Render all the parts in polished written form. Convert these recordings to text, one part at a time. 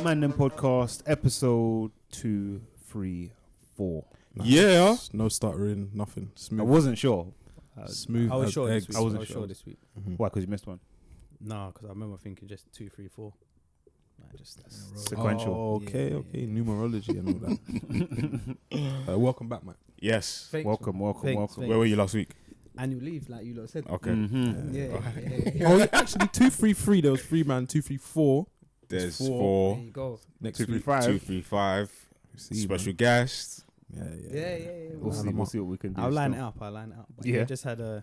Mandem Podcast, episode 234. Nice. Yeah. No stuttering, nothing. Smooth. I wasn't sure. Smooth. I was as sure eggs. this week. I I wasn't was sure. sure this week. Mhm. Why? Because you missed one. No, because I remember thinking just 2, 3, 4. Like just Sequential. Oh, okay, Yeah. okay. Numerology and all that. Welcome back, mate. Yes. Thanks, Welcome. Thanks. Where were you last week? Annual leave, like you lot said. Okay. Mm-hmm. Yeah. Oh, yeah, actually, 233. There was 3 man. 234. There's There four. you go. Next 235. 235. See, Special guest. man. Yeah. We'll see what we can do. I'll line it still. up. But Yeah. I just had I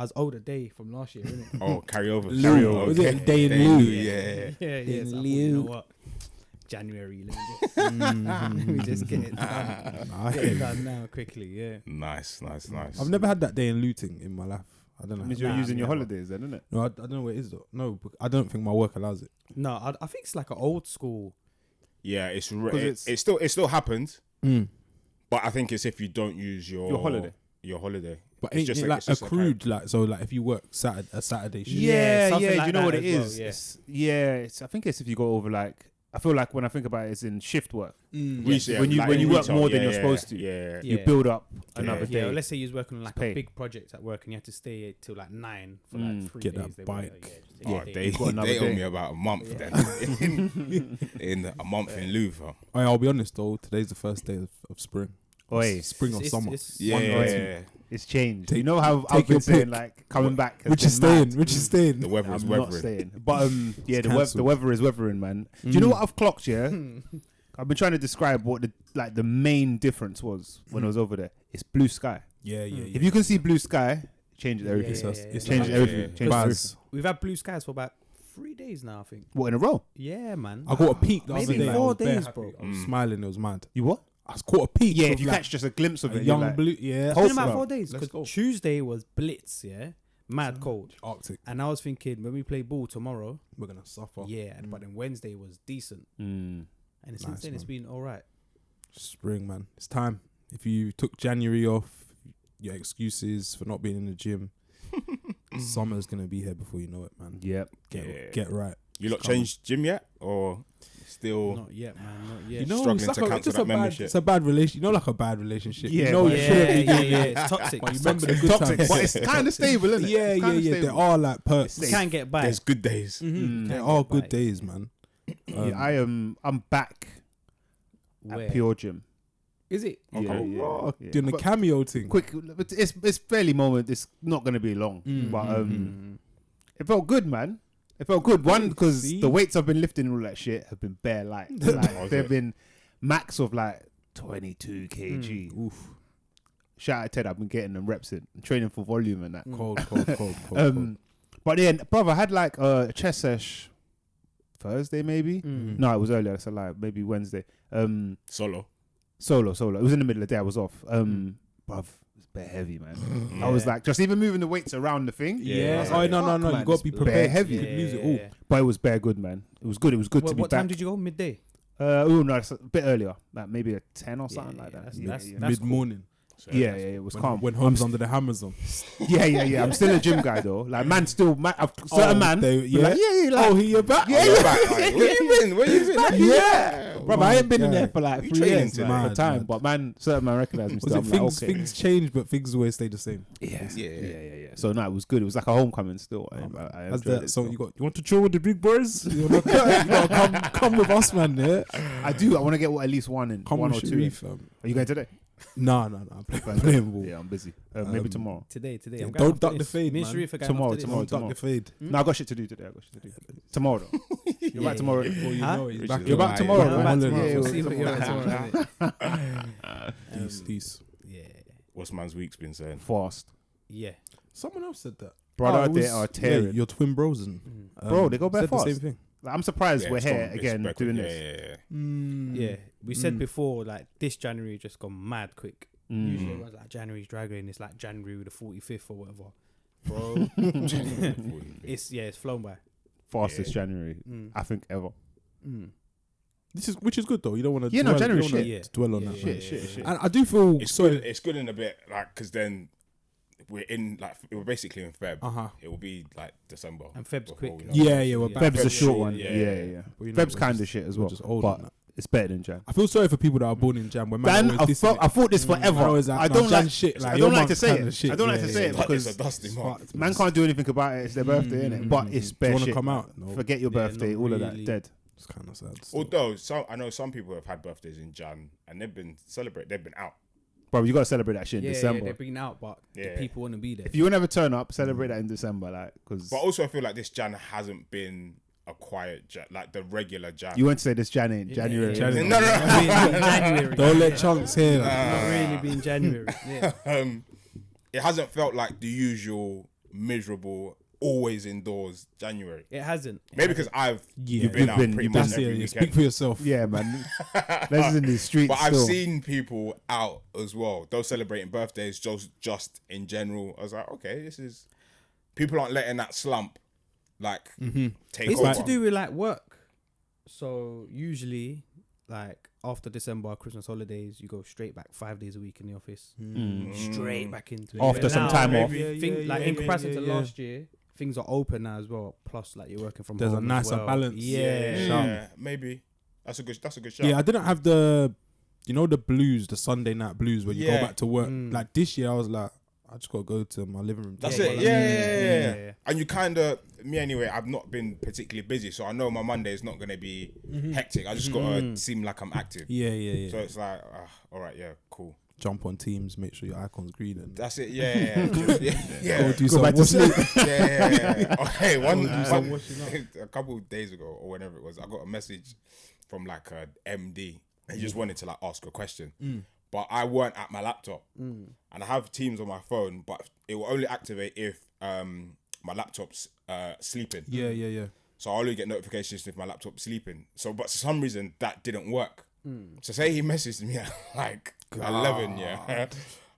was owed a day from last year, innit? Oh, carryover. Lieu. Was it a day in lieu? Yeah. Yeah. In So I thought, lieu. you know what? January, let me just get it done. I Get hear it you. done now quickly, yeah. Nice. I've never had that day in looting in my life. I don't know. Means you're Nah, using your never. holidays then, isn't it? No, I don't know what it is though. No, I don't think my work allows it. No, I think it's like an old school. Yeah, it it's- still happens, Mm. but I think it's if you don't use your holiday. Your holiday. But It's ain't just it a- like it's just a accrued? Like so, like if you work a Saturday shift. Yeah, something Do like you know that what it as well, is? yeah. It's I think it's if you go over like. I feel like when I think about it, it's in shift work. Yeah, When you like when you in work retail, more than yeah, you're yeah, supposed to, Yeah. you build up another Yeah. day. Yeah, let's say you was working on like pay. a big project at work and you had to stay till like 9 for like 3 Get days. that They bike. Were, just Oh, take a they day. got another owe day. me about a month Yeah. then. in a month in Louvre. I'll be honest though. Today's the first day of spring. Oi, Spring or It's- summer. it's- Yeah. it's changed. Take- You know how take I've been your saying pick. like coming back. has Which is been mad. staying? Which is staying? The weather is I'm not weathering. staying. But yeah, the Cancelled. weather is weathering, man. Do you know what I've clocked? Yeah, I've been trying to describe what the main difference was when I was over there. It's blue sky. Yeah. If you can see blue sky, it changes everything. Yeah, It's yeah, it's yeah. Changes Yeah, everything. yeah. Changes everything. Baz. We've had blue skies for about 3 days now, I think. What in a row? Yeah, man. I got a peek the Maybe other day. 4 I was bare days, happy. bro. I was smiling. It was mad. You what? I was caught a peek. Yeah, of if you like catch just a glimpse of a it, young you're like, blue. Yeah. Hope It's been about so. 4 days Let's because go. Tuesday was blitz, yeah? Mad cold. Arctic. And I was thinking when we play ball tomorrow, We're gonna suffer. yeah, but then Wednesday was decent. And since Nice, then it's man. been all right. Spring, man. It's time. If you took January off, your excuses for not being in the gym, summer's gonna be here before you know it, man. Yep. Get right. You lot It's coming. changed gym yet? Or still? Not yet, man. Not yet. You know, struggling it's like to cancel it's that a bad, membership. it's a bad relation. You know, like a bad relationship. Yeah, you know, but you yeah, shouldn't be yeah, doing yeah, it. it's toxic. But you It's remember the toxic. good Toxic, times. but it's kind of stable, isn't it? Yeah, It's yeah, kinda yeah. stable. There are like perks. You can't get by. There's good days. Mhm. There Can't are get good by. days, man. Yeah, I'm back Where? at Pure Gym. Is it? Yeah, Oh, yeah. doing the But cameo thing. quick, but it's fairly moment. It's not going to be long, but it felt good, man. It felt good. One, because See? the weights I've been lifting and all that shit have been bare light. Like, Was they've it? been max of like 22 kg. Oof. Shout out Ted, I've been getting them reps in, training for volume and that. Cold, cold. But then, brother, I had like a chest sesh Thursday maybe. No, it was earlier. That's a lie. Maybe Wednesday. Solo. Solo. It was in the middle of the day. I was off. Bruv, it was bare heavy, man. I was like, just even moving the weights around the thing. Yeah. I was Oh, like, no. fuck, You man, got to be it's bare prepared. heavy. You could lose it all. But it was bare good, man. It was good. It was good to be What back. time did you go? Midday. Oh no, it's a bit earlier. Like maybe a 10 or something like that. that's- Yeah, that's Mid morning. So yeah, it was calm. When home's under the hammers on. Yeah. I'm still a gym guy though. Like man, still certain man. they- be yeah. like, like, Oh, you're back. Yeah, You're back. Like, where you been? Where you been? yeah. Bro, I ain't been in Yeah. there for like You 3 training years to like, mad, for time. mad. But man, certain man recognize me Was still. it I'm things? like, okay. Things change, but things always stay the same. Yeah. So no, it was good. It was like a homecoming still. I As enjoyed that, it so still. you want to chill with the big boys? You gotta come with us, man. Yeah, I do. I want to get at least one in. come one with or two. in. Sharif. Are you going today? No. I'm playing ball. Yeah, I'm busy. Maybe tomorrow. Today. Yeah, I'm going don't after duck the this. fade, Me and man. Sharif are going Tomorrow, after this. tomorrow. Don't duck the fade. No, I got shit to do today. Tomorrow though. You're back tomorrow. Before you Huh? know it, he's You're back. You're back tomorrow, Yeah, I'm man. back tomorrow. Yeah, We'll yeah, see what you're yeah. at tomorrow. Peace. Yeah. What's man's week's been saying? Fast. Yeah. Someone else said that. Brother, it they was- are tearing. Yeah, your twin bros and Bro, they go bare said fast. the same thing. Like, I'm surprised Yeah, we're it's here gone- it's again back- doing yeah, this. Yeah. We said before, like, this January just gone mad quick. Mm. Usually everyone's like, January's dragging. It's like January the 45th or whatever. Bro. It's flown by. Fastest January, I think, ever. Which is good though. You don't want to. Yeah, no, January you don't wanna shit. dwell on Yeah, that. yeah, man. yeah, Shit. And I do feel It's sorry. good. It's good in a bit, like, because then we're basically in Feb. Uh-huh. It will be like December. And Feb's before quick. we know. Yeah, we're back. Feb's a Feb's short short, one. yeah. Yeah. But you know, Feb's we're kind of just- shit as we're well, just old on but that. it's better than Jan. I feel sorry for people that are born in Jan. When Man, man always dissing I it. thought this forever. Man always like, I no, don't Jan like shit. Like, I your don't like month's to say kinda it. shit. I don't like to say it But because it's a dusty month. Fucked, man can't do anything about it. It's their birthday, innit? But it's Do you bare want to shit. come man. out? No. Forget your Yeah, birthday. not All of that really. dead. It's kind of sad. still. Although I know some people have had birthdays in Jan and they've been out. Bro, you gotta celebrate that shit in Yeah, December. they're bringing out, but the Yeah. people want to be there. If you want to ever turn up, celebrate that in December, like, because But also I feel like this Jan hasn't been a quiet Jan, like the regular Jan. you went to say this January. January. No. January. Don't let chunks hear Not that. really being January. Yeah. It hasn't felt like the usual miserable, always indoors January. It hasn't. Maybe because I've Yeah, been you've out been- pretty you've much been- That's it. every You weekend. speak for yourself. Yeah, man. Let's in the streets. But I've still. seen people out as well. Those celebrating birthdays, just in general. I was like, okay, this is. People aren't letting that slump, like, take It's over. to do with like work. So usually, like after December, Christmas holidays, you go straight back 5 days a week in the office. Straight back into it. After But some now, time off. in comparison to last year, things are open now as well. Plus, like you're working from There's a home. as nicer well. balance. Yeah. Maybe that's a good shout. Yeah, I didn't have the, the blues, the Sunday night blues when you Yeah. go back to work. Like this year, I was like, I just got to go to my living room. That's Yeah, it. yeah, Yeah. And you kind of, me anyway, I've not been particularly busy, so I know my Monday is not going to be hectic. I just got to seem like I'm active. Yeah. So it's like, all right, yeah, cool. Jump on Teams, make sure your icon's green. And That's it. Yeah. Yeah. go do Go some back to washing. sleep. Yeah. Okay, some a couple of days ago or whenever it was, I got a message from like a MD. He just wanted to like ask a question, but I weren't at my laptop, and I have Teams on my phone, but it will only activate if my laptop's sleeping. Yeah. So I only get notifications if my laptop's sleeping. So, but for some reason that didn't work. So say he messaged me at like 11, yeah.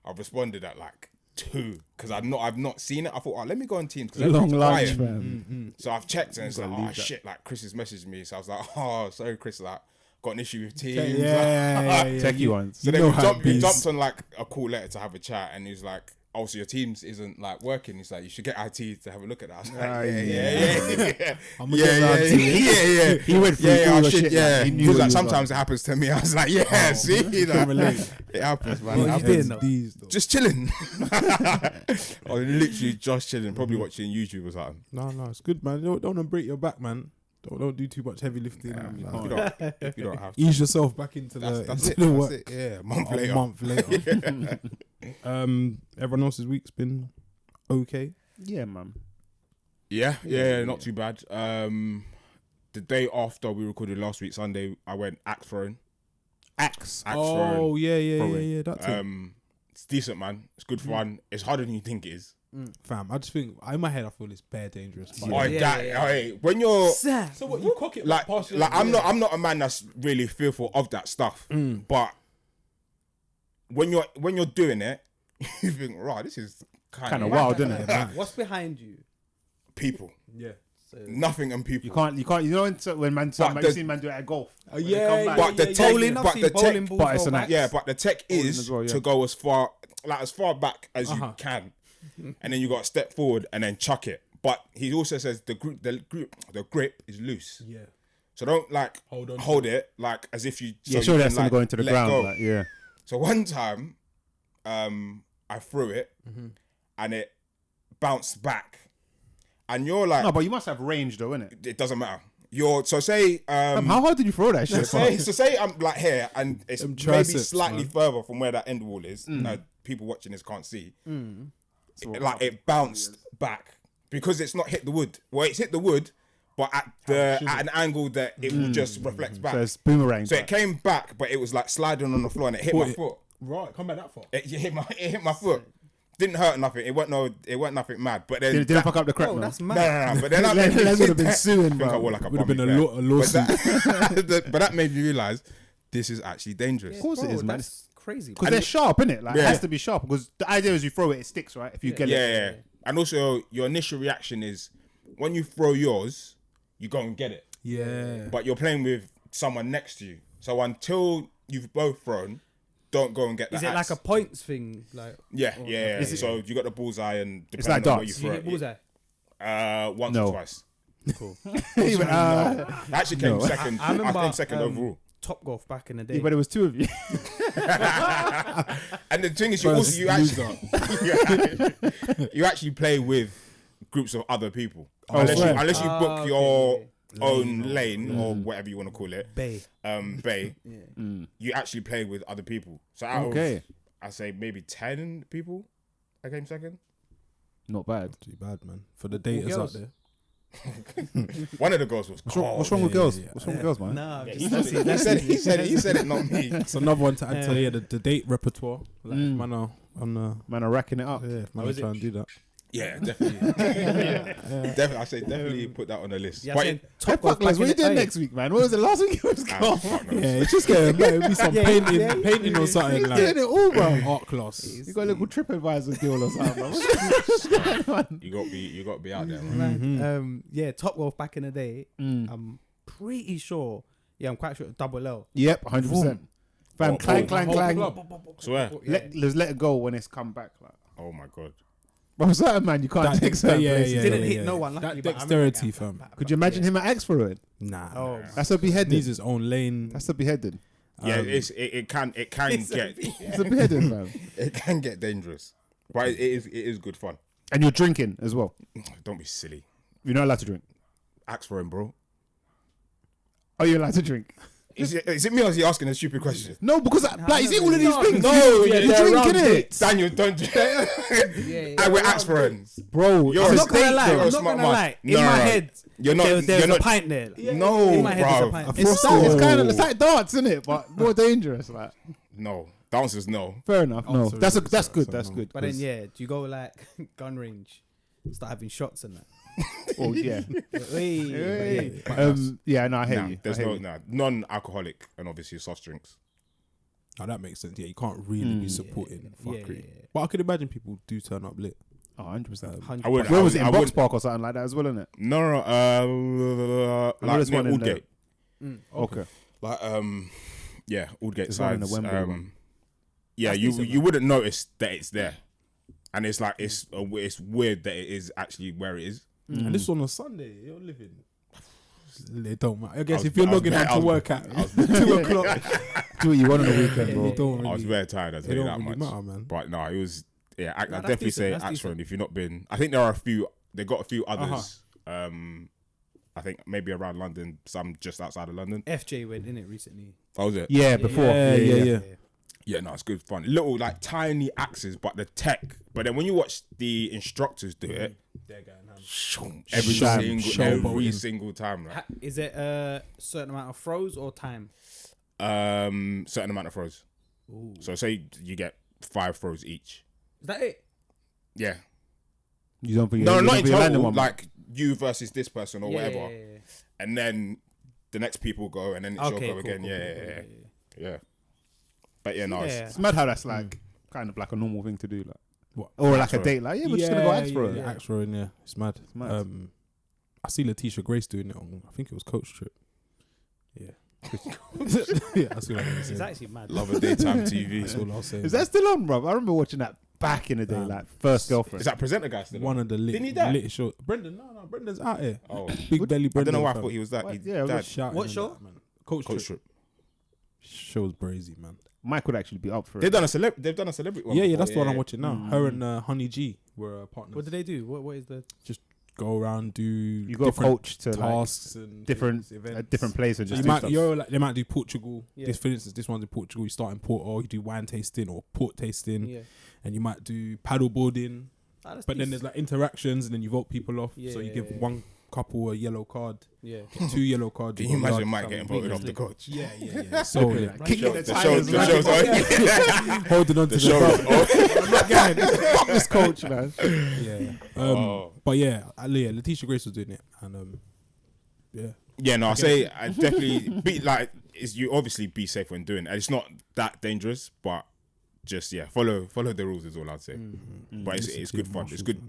I responded at like 2 because I've not seen it. I thought, let me go on Teams because Long everyone's lunch, quiet. man. So I've checked and it's like, leave that. shit, like Chris has messaged me. So I was like, sorry Chris, like got an issue with Teams. Yeah. Techie ones. So then know we how jumped, it we is. jumped on like a call later to have a chat, and he's like, "Oh, so your Teams isn't like working?" He's like, "You should get IT to have a look at that." I was like, yeah. I'm gonna get around to it. Yeah. He went through all I the should, shit. yeah. Like, he knew He was what like, he was sometimes it happens to me. I was like, yeah, see, you know, relate. it happens, man. What It you happens. doing though? These, though. Just chilling. I was literally just chilling, probably watching YouTube or something. No, it's good, man. Don't break your back, man. Don't do too much heavy lifting. If you don't have to. Ease yourself back into That's into it. the That's work. it. Yeah, a month A later. month later. Everyone else's week's been okay. Yeah, man. Yeah, not too bad. The day after we recorded last week, Sunday, I went axe throwing. Axe. Axe Oh throwing. yeah. That's it. It's decent, man. It's good fun. It's harder than you think it is. Fam, I just think in my head I feel it's bare dangerous. But When you're so what you cock it like I'm not a man that's really fearful of that stuff. But when you're doing it, you think, right, this is kind of wild, isn't it? What's behind you? people. Yeah. So Nothing and people. You can't. You know when man, But you see man do it at golf. When they yeah, come back. But the tech, bowling, I've but seen the bowling tech, balls but it's go an back. axe. yeah, but the tech is as well, yeah. to go as far back as you can, and then you got to step forward and then chuck it. But he also says the grip is loose. Yeah. So don't like Hold on hold it like as if you. Yeah, so sure you that's can, gonna go into the let ground. go. Like, yeah. So one time, I threw it, and it bounced back, and you're like, No, but you must have range though, innit? it doesn't matter. Say How hard did you throw that shit? say I'm like here, and it's Them maybe triceps, slightly man. further from where that end wall is. People watching this can't see. It bounced back because it's not hit the wood. Well, it's hit the wood, but at an angle that it will just reflect back. So it's boomerang. So it came back, but it was like sliding on the floor, and it hit my foot. Right, come back that far. It hit my foot. Didn't hurt nothing. It wasn't nothing mad. But then didn't fuck up the crap. Oh, No. that's no, mad. no. But then that made me Les would have been I suing, think I bro. wore like a Would have been bummy a lawsuit. But that made me realize this is actually dangerous. Of course it is, man. That's crazy. Because they're sharp, innit? Like, it Yeah. has to be sharp. Because the idea is you throw it, it sticks, right? If you get it. Yeah. And also, your initial reaction is when you throw yours, you go and get it. Yeah. But you're playing with someone next to you. So until you've both thrown, don't go and get the Is it axe. like a points thing? Like Yeah. Is it- So you got the bullseye and It's depending like on where darts. you you hit throw bullseye? it. Once No. or twice. Cool. Even, No. I actually came second. I remember, I came second overall. Top Golf back in the day. yeah, but it was two of you. And the thing is, First you actually play with groups of other people. swear. Unless you book okay, your yeah. own lane or whatever you want to call it, Bay. bay, you actually play with other people. So out Okay. of, I say maybe 10 people, I came second. Not bad. Too bad, man. For the daters out girls? there. One of the girls was cold. What's wrong with girls? yeah. What's wrong with girls, man? Nah, Yeah, just- he said it, not me. That's another one to add to the date repertoire. Like, man, Man are racking it up. yeah, if man is it? try and do that. Yeah, definitely. Definitely, I say definitely put that on the list. Yeah, But saying it- Top Hey, Golf fuck, Les, back what in you the doing day. next week, man? What was it last week? It was gone. fuck knows. Yeah, it's just getting maybe some Yeah, painting, yeah. painting or something He's like doing it all, bro. art class. You got a little TripAdvisor deal or something, bro. What's going on? You got to be out there, man. Man, yeah, Top Golf back in the day. I'm pretty sure. Yeah, I'm quite sure. Double L. Yep, 100%. Fam, Oh, clang, oh, clang, whole clang. club. Swear. Yeah. Let's let it go when it's come back. Like, Oh my god. bro, certain man, you can't take certain places. Didn't hit no one, That luckily, but I remember dexterity, going fam. Could you imagine him at X for it? Nah. Oh, That's a beheading. Needs his own lane. That's a beheading. Yeah, Um, it can get It's a beheading, man. it can get dangerous, but it is good fun. And you're drinking as well. Don't be silly. You're not allowed to drink. Ask for him, bro. Are you allowed to drink? Is it me or is he asking a stupid question? No, because like, is it all of these things? No, you they're drink around it, Daniel, don't do yeah. I will ask for him. bro. You're it's a a not gonna state, lie. though. You're a I'm not smart gonna man. lie. No, In my no, head, You're not. there's you're a not. pint there. No, In my head, there's a bro. pint. It's kind of it's like darts, isn't it? But more dangerous. Like, No, dancers no. fair enough. No, Answer that's is- that's good. so That's no. good. But then, yeah, do you go like gun range, start having shots and that? Oh yeah. Hey. Yeah. No, I hear Nah, you. there's I hear no you. non-alcoholic and obviously soft drinks. Oh, that makes sense. Yeah, you can't really be supporting fuckery. yeah. But I could imagine people do turn up lit. Oh, 100%. I would. Where was it? In I Box would. Park or something like that as well, isn't it? No. Like there's near one in Aldgate. Okay. Like yeah, Aldgate There's one in the sides. Wembley one. Yeah, you wouldn't notice that it's there, and it's like it's weird that it is actually where it is. And this on a Sunday, you're living. It don't matter. I guess was- if you're I was logging bare- on I to was- work at I was- 2 o'clock, Do what you want on the weekend, bro. it don't I was really, very tired. I it tell you don't that really much. matter, man. But no, it was. Yeah, I that's definitely decent, say that's Axron. decent. If you've not been, I think there are a few. They got a few others. I think maybe around London, some just outside of London. FJ went in it recently. Oh, was it? Yeah, before. Yeah. Yeah, no, it's good fun. Little like tiny axes, but the tech. But then when you watch the instructors do it, every Showboating. single time, right? Is it a certain amount of throws or time? Certain amount of throws. Ooh. So say you get 5 throws each. Is that it? Yeah. You don't think No, you not don't in think you landed total. one, man. Like you versus this person or whatever, Yeah. and then the next people go, and then it's Okay, your go cool, again. cool, Yeah. cool, Yeah. But yeah, no, Yeah. It's mad how that's like kind of like a normal thing to do, like, What? or like Axe a throw. date. Like, yeah, we're just gonna go axe for it. Yeah, axe throwing, yeah. It's mad. mad. I see Letitia Grace doing it on, I think it was Coach Trip. Yeah. Yeah, that's what I was It's saying. actually mad. love a daytime TV. That's all I'll say. Is that still on, bro? I remember watching that back in the day, Damn. like First Girlfriend. Is that presenter guy still? one of the Didn't he die? lit shows? Brendan, no, Brendan's out here. Oh, Big belly I Brendan. don't know why I fam. thought he was that. What? He Yeah, died. Shouting What and show? that, man. Coach Coach Trip. Trip. Show's brazy, man. Mike would actually be up for They've it. done a celebrity one. Yeah, before, that's the one I'm watching now. Her and Honey G were partners. What do they do? What is the? Go around, do You got a different coach to like tasks and different things, events. different places. So Just you do might, stuff. they might do Portugal. Yeah. This, for instance, this one's in Portugal. You start in Porto, you do wine tasting or port tasting, Yeah. and you might do paddle boarding. Ah, that's But then there's decent. like interactions, and then you vote people off. Yeah, so you yeah, give yeah. one couple a yellow card, Yeah. 2 yellow cards. Can you got imagine yard Mike time. getting voted off the coach? Yeah. So yeah. Kicking The the show's tires, on. holding on to The show. I'm not getting it. Fuck this coach, man. Yeah. But yeah, Letitia Grace was doing it, and yeah. Yeah, no, I say I definitely be like. Is you obviously be safe when doing it. It's not that dangerous, but just follow the rules is all I'd say. But it's good fun. It's good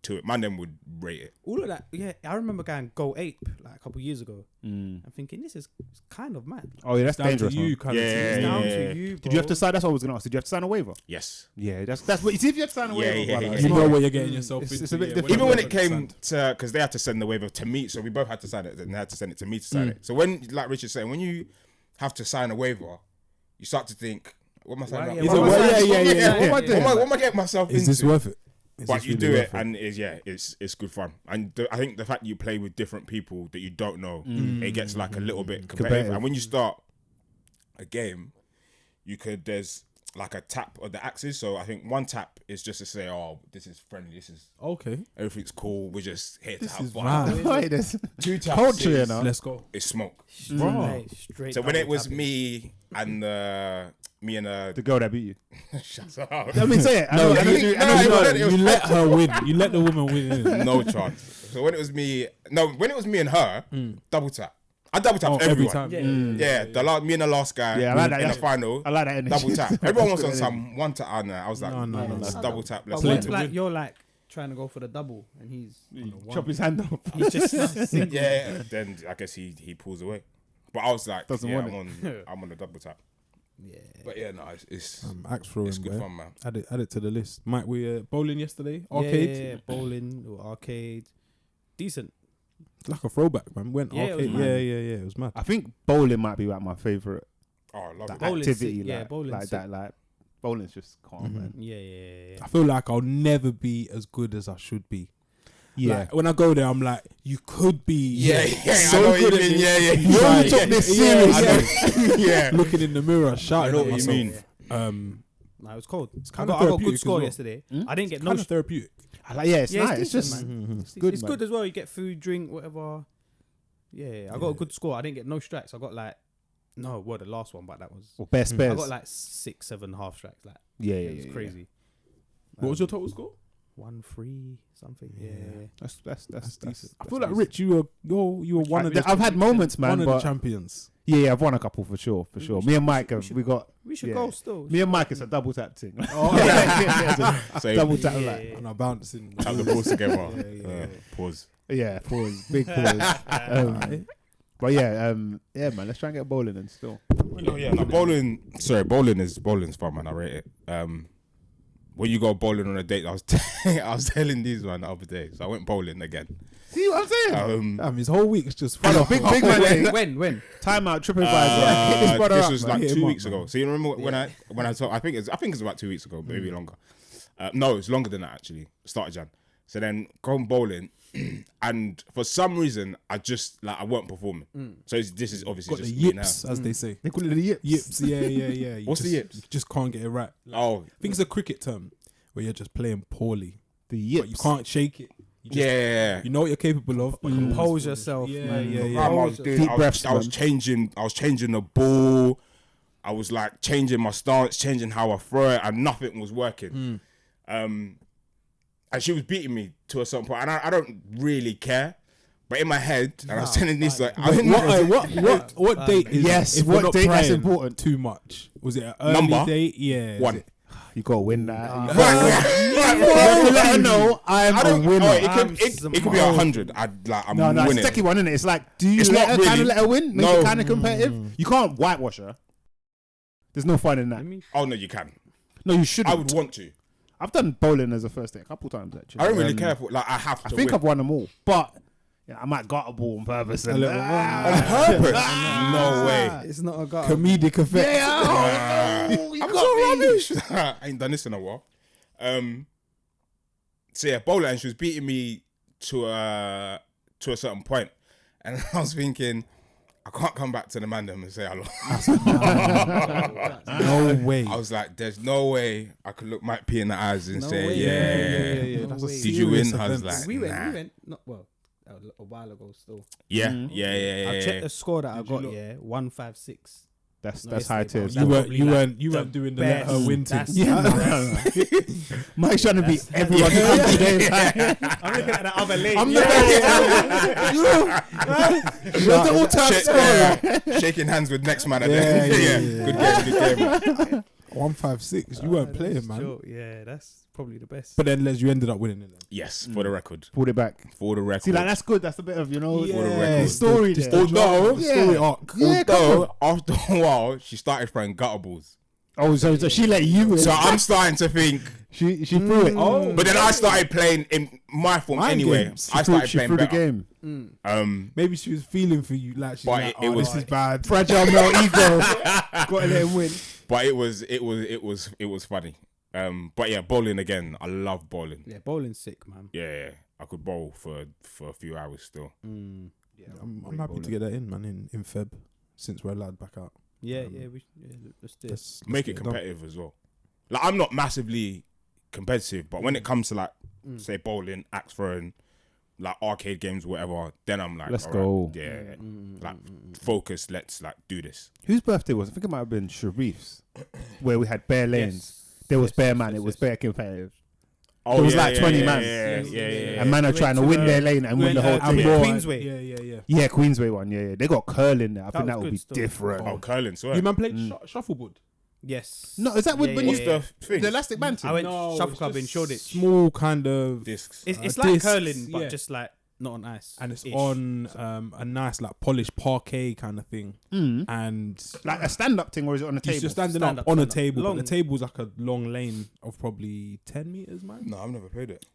to it. Mandem would rate it. All of that, yeah. I remember going Go Ape like a couple of years ago. Mm. I'm thinking this is kind of mad. Oh yeah, that's Down dangerous. to you, Man. kind Yeah, of. It's down to you, Did you have to bro. sign? That's what I was gonna ask. Did you have to sign a waiver? Yes. Yeah, that's what. You see, if you had to sign a Yeah, waiver, yeah, brother, yeah. it's You not- know what you're getting yourself it's- into. it's a bit yeah, different. Even when it whatever came it's to, because they had to send the waiver to me, so we both had to sign it, and they had to send it to me to sign it. So when, like Richard's saying, when you have to sign a waiver, you start to think, what am I signing up Why- for? yeah, What am I yeah, signing- yeah, what am I- yeah, what am I yeah, doing? yeah. What am I getting myself Is this into? worth it? Is But this you really do worth it, and it's good fun. And I think the fact you play with different people that you don't know, it gets like a little bit competitive. And when you start a game, there's like a tap of the axes. So I think one tap is just to say, oh, this is friendly, this is Okay. everything's cool. We're just here to This have is fun. mad. Wait, there's 2 taps culture, you is, know. Let's go. is smoke. Straight So when it was double me and the the girl that beat you. shut up. I mean, say it. I No, know, I know, you- I know, no, you know no, it. it was- You let her win. You let the woman win. innit? No chance. So when it was me and her, double tap. I double tap Oh, every everyone. time. Yeah, me and the last guy Yeah, I like that. in the That's- final. I like that energy. Double tap. Everyone was on Good some one tap. I was like, No. let's double tap. Let's But play what's to like win. you're like trying to go for the double and he's on the one. Chop his hand off. He's just single. Yeah, then I guess he pulls away. But I was like, Doesn't yeah, want I'm on the double tap. Yeah. But yeah, no, it's Axe throwing, it's good boy. fun, man. Add it to the list. Mike, we bowling yesterday. Yeah, Arcade. yeah, bowling or arcade. Decent. It's like a throwback, man. Went Yeah, it was arcade. mad. Yeah. It was mad. I think bowling might be like my favorite Oh, I love like, it. Bowling's activity. sick. Yeah, Like, bowling's like sick. that. Like bowling's just calm, man. Yeah. I feel like I'll never be as good as I should be. Yeah. Like, when I go there, I'm like, you could be. Yeah, I so know what good you at mean. this. Yeah, yeah. You You try only it. took this Yeah, serious. Yeah. Looking in the mirror, shouting I know at what you myself. mean. No, it was cold. I kinda got a therapeutic good as score well. yesterday. I didn't get Kind no. of therapeutic. I like, yeah, it's Yeah, nice. it's It's decent, just man. it's good, It's man. good as well. You get food, drink, whatever. Yeah, I got a good score. I didn't get no strikes. I got like the last one, but that was. Or best I spares. got like 6, 7 half strikes. Like Yeah, it was yeah. crazy. What was your total score? 1-3 something. Yeah. That's decent. I feel like Rich, you were one of the. I've had moments, man, one of the but champions. yeah, I've won a couple for sure. Me and Mike have. We got. We should Yeah. go still. Me and Mike, it's a double tap thing. So Double tap Yeah. like. And I bouncing. have the balls together. Yeah. Pause. Yeah, pause, big pause. But yeah, man. Let's try and get bowling and still. Yeah, no, bowling's fun, man. I rate it. When you go bowling on a date, I was telling these man the other day. So I went bowling again. See what I'm saying? Damn, his whole week's just I know, fun. big man. When? Time out, TripAdvisor. Hit this brother This up, was man. like Hit 2 him weeks up, ago. So you remember when I told, I think it's about 2 weeks ago, maybe longer. No, it's longer than that actually. Started Jan. So then gone bowling, and for some reason I weren't performing. So this is obviously Got the just me now. yips, as they say. They call it the yips. Yips, yeah. You What's the yips? You just can't get it right. Oh, I think it's a cricket term where you're just playing poorly, The yips. but you can't shake it. You just, yeah. You know what you're capable of, but you Compose always- yourself, Yeah, man. yeah. I was Deep doing. I was, breaths, I was man. changing the ball. I was like changing my stance, changing how I throw it, and nothing was working. And she was beating me to a certain point, and I don't really care. But in my head, and I was telling this like, What date is Yes, if we're what not date that's prying important. too much? Was it an early Number date? Yeah. is one. it- You gotta win that. You Right. gotta let her know I'm I a don't. winner. Oh, it could be 100. I'm No, it's winning. a techie one, isn't it? It's like, do you It's let not her kind really. of let her win? Make No. it kind of competitive? You can't whitewash her. There's no fun in that. Oh no, you can. No, you shouldn't. I would want to. I've done bowling as a first date a couple times actually. I don't really care for. Like I have I to. think win. I've won them all, but yeah, I might got a ball on purpose. And, little on purpose. No way. It's not a guy. Comedic effect. I'm so rubbish. I ain't done this in a while. So yeah, bowler, and she was beating me to a certain point, and I was thinking, I can't come back to the Mandem and say I lost. No way. I was like, there's no way I could look Mike P in the eyes and No say, way. yeah. No That's a way. Did you win? serious I was offence. like, We went. nah. Not well. A while ago still. Yeah. I checked the score that I got. look? Yeah, 156. That's No, high yesterday, tiers. bro. You That's weren't. probably You like weren't. You the weren't doing the let her best. win thing. That's- Yeah, Mike's trying to beat everyone who comes today. I'm looking at the other lane. I'm the best. You're the all-time scorer. Shaking hands with next man at the Yeah, end. yeah. Good game. 156. You weren't playing, That's man. chill. Yeah, that's probably the best. But then, Les, you ended up winning it. Then. Yes, for the record. Pulled it back. For the record. See, like that's good. That's a bit of Yeah, story. Just there. the story arc. Yeah, come Although after a while she started throwing gutter balls. Oh, so she let you win. So I'm starting to think. she threw it. Oh. But then I started playing in my form Mind anyway. games. I started she playing threw the better. game. Maybe she was feeling for you, like she's But like, it was- this is bad. Fragile male ego. Got to let him win. But it was funny. But yeah, bowling again. I love bowling. Yeah, bowling's sick, man. Yeah. I could bowl for a few hours still. I'm happy to get that in, man. In Feb, since we're allowed back out. Yeah, let's do it. Let's Make it get done. competitive as well. Like I'm not massively competitive, but when it comes to like say bowling, axe throwing, like arcade games, whatever, then I'm like, Let's all go. right, yeah, like focus. Let's like do this. Whose birthday was it? I think it might have been Sharif's, where we had bare lanes. There was bare man. It was bare competitive. Oh, There was like 20 man. Yeah. And man are trying to win their lane and win the whole and thing. more- Queensway. Yeah. Yeah, Queensway one. Yeah. They got curling there. I think was that would good be stuff. different. Oh, curling. So You man played shuffleboard. Yes. No, is that when what's you the thing? the elastic band? I went No, shuffle it's club in just Shoreditch. Small kind of Discs. It's like discs, curling, but yeah. just like not on ice. and it's Ish. on a nice like polished parquet kind of thing, and Like a stand-up thing, or is it on the you're table? just standing Stand up up, on a stand up. table. Long. But the table's like a long lane of probably 10 meters, man. No, I've never played it.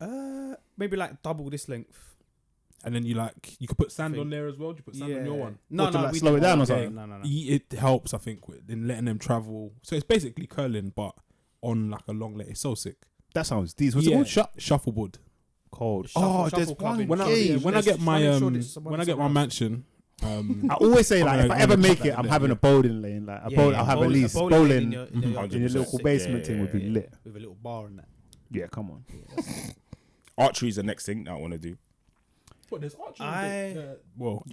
Maybe like double this length. And then you could put sand Thing. on there as well. Do you put sand on your one? No, What, to, no, like, we slow it didn't. down or Yeah, something? No. It helps, I think, in letting them travel. So it's basically curling, but on like a long lane. It's so sick. That sounds decent. What's it called? Shuffleboard. Cold. Shuffle There's club one in When game. I get my Shoreditch, mansion, I always say, like, if I ever make it, I'm having a bowling lane. Like, I'll have at least bowling in your in your local basement thing would be lit. with a little bar in that. Yeah, come on. Archery is the next thing that I want to do. What, there's archery?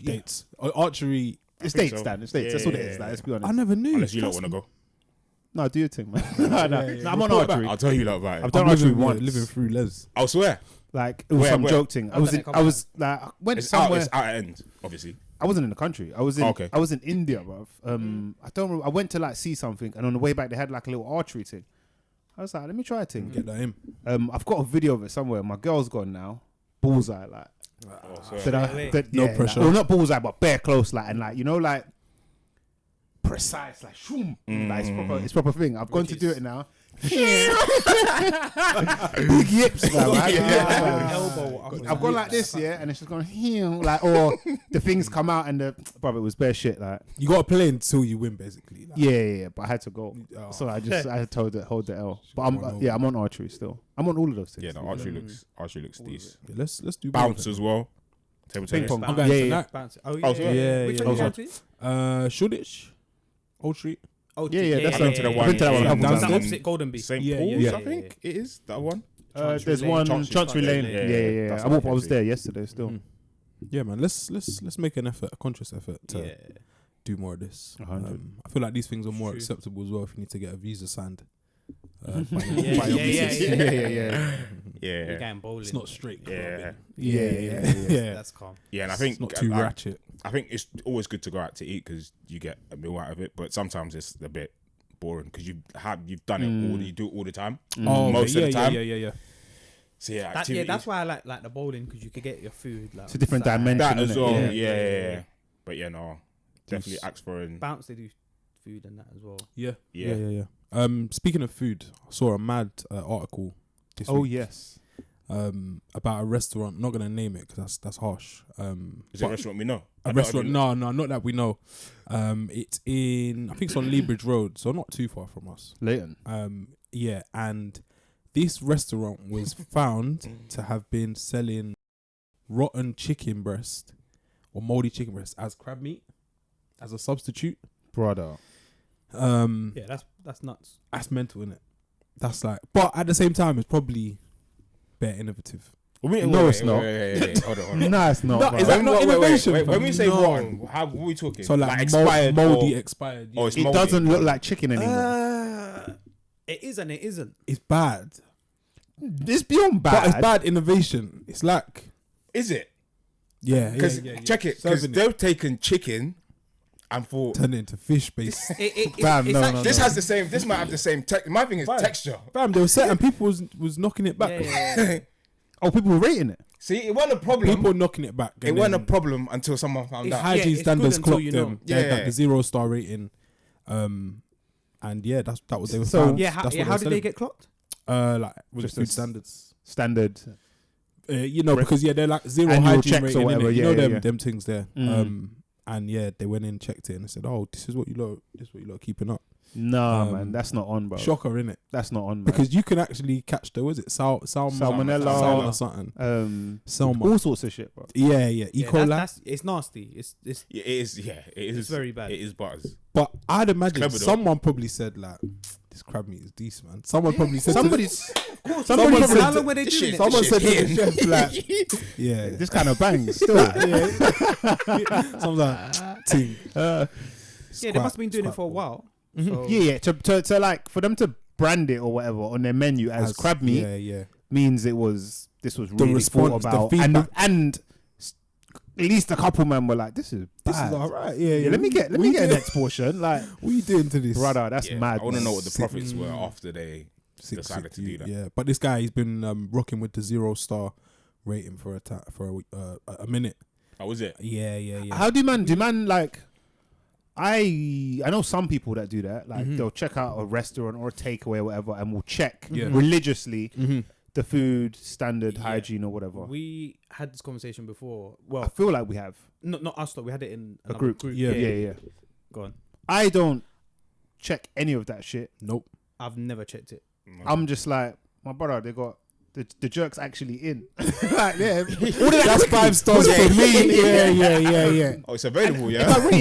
Dates. Archery. It's think dates, so. Dan. It's dates. That's what it is. Like, let's be honest. I never knew. Unless you don't want to go. No, do your thing, man. No, I'm on Report archery. I'll tell you lot about I've it. done archery once. living through Les. I'll swear. Like, it was Where- some where? joke thing. I I've was done it in, a couple I was like, I went It's out. somewhere. It's out at end, obviously. I wasn't in the country. I was in. Okay. I was in India, bruv. I don't. Remember, I went to like see something, and on the way back they had like a little archery thing. I was like, let me try a thing. Get that in. I've got a video of it somewhere. My girl's gone now. Bullseye, like. No pressure. Well, not bullseye, but bare close, like, and like like precise, like shoom. Like it's proper thing. I've gone to do it now. Big yips, man. I've gone like this, yeah, and it's just gone like, or the things come out and it was bare shit, like. You got to play until you win, basically. Like, Yeah, but I had to go, so I told it hold the L. But I'm on archery still. I'm on all of those things. Yeah, no, archery looks decent. Yeah, let's do Bounce as well. Table Ping tennis. pong. I'm going tonight. Bounce. Oh, yeah. Which yeah, one yeah. you going to? Shoreditch, Old Street. Oh, Yeah, that's I've been to the one. I've been to that one a couple That's times. opposite Goldenby. St. Yeah, Paul's, yeah. I think it is that one. There's one Chancery Lane. Yeah. That's I what was I there yesterday still. Yeah, man. Let's make an effort, a conscious effort to do more of this. 100. I feel like these things are more acceptable as well if you need to get a visa signed. By your Yeah. missus. Yeah. You're going bowling. It's not straight. Yeah. Yeah. That's calm. Yeah, and I It's think not too ratchet. I think it's always good to go out to eat because you get a meal out of it. But sometimes it's a bit boring because you've done it you do it all the time. Oh, Most of the time. Yeah. So yeah, That's activities. why I like the bowling because you could get your food. Like, It's a different on the side. dimension. That as innit? well. Yeah. Yeah. But yeah, no, definitely axe throwing. Bounce, they do food and that as well. Yeah. Speaking of food, I saw a mad article this Oh week, yes. about a restaurant. I'm not gonna name it because that's harsh. Is it a restaurant we know? A restaurant? No, not that we know. It's in, I think it's on Leabridge Road, so not too far from us. Leighton. Yeah, and this restaurant was found to have been selling rotten chicken breast or moldy chicken breast as crab meat as a substitute. Brother. Yeah, that's nuts. That's mental, innit? That's like, but at the same time, it's probably bare innovative. No, it's not. Wait. Hold on. No, it's not. No, bro. is that not innovation? When we say No. rotten, what are we talking? So like, expired moldy or- expired. or it's It moldy? doesn't look like chicken anymore. It is and it isn't. It's bad, It's beyond bad. but it's bad innovation. It's like, Is it? yeah, Because check it. Because Serving it. they've taken chicken and thought Turn it into fish based. Fam, it's no, actually- no, this has the same. This might have the same. My thing is texture. Fam, there were certain people was knocking it back. Yeah. Oh, people were rating it. See, it wasn't a problem. People knocking it back. It wasn't a problem until someone found The out. hygiene it's good standards until clocked you know. them. They had, like, Yeah. the 0-star rating. And yeah, that was they were So- found. Yeah, That's how what did they get clocked? like with Just the food a standards? Standard. Because they're like zero Annual hygiene checks rating, or whatever, innit? You yeah, know them yeah. them things there. Mm. And yeah, they went in, checked it, and they said, "Oh, this is what you lot are keeping up." Nah, man, that's not on, bro. Shocker, innit? That's not on, man. Because you can actually catch the Salmonella. salmonella or something. Salmon. all sorts of shit, bro. Yeah, E. Yeah, coli. it's nasty. It's Yeah, it is. Yeah, it is. It's very bad. It is buzz. But I'd imagine clever though. someone probably said like, "This crab meat is decent, man." Someone probably said Somebody's Someone how said long were they this doing shit- it? someone shit said to the here. chef like, "Yeah, this kind of bangs still. someone's like, ting." Yeah, they quite- must have been doing it it's for a quite while. Mm-hmm. So, Yeah, to like for them to brand it or whatever on their menu as crab meat Yeah. means this was really response, thought the about, feedback. and at least a couple men were like, "This is This bad. is alright. Yeah. Yeah, let me get a next portion." Like, What are you doing to this, brother, that's Yeah, mad. I want to man. know what the profits were after they Six, decided to do that. Yeah, but this guy, he's been rocking with the 0-star rating for a minute. Oh, was it? Yeah. How do man like? I know some people that do that. Like they'll check out a restaurant or a takeaway or whatever, and will check religiously the food standard, hygiene or whatever. we had this conversation before. I Well, feel like we have not us though. We had it in a another group. Yeah. Go on. I don't check any of that shit. Nope. I've never checked it. I'm just like, my brother, they got the jerk's actually in. Like, yeah, that's 5 stars for me. Yeah. Oh, it's available. If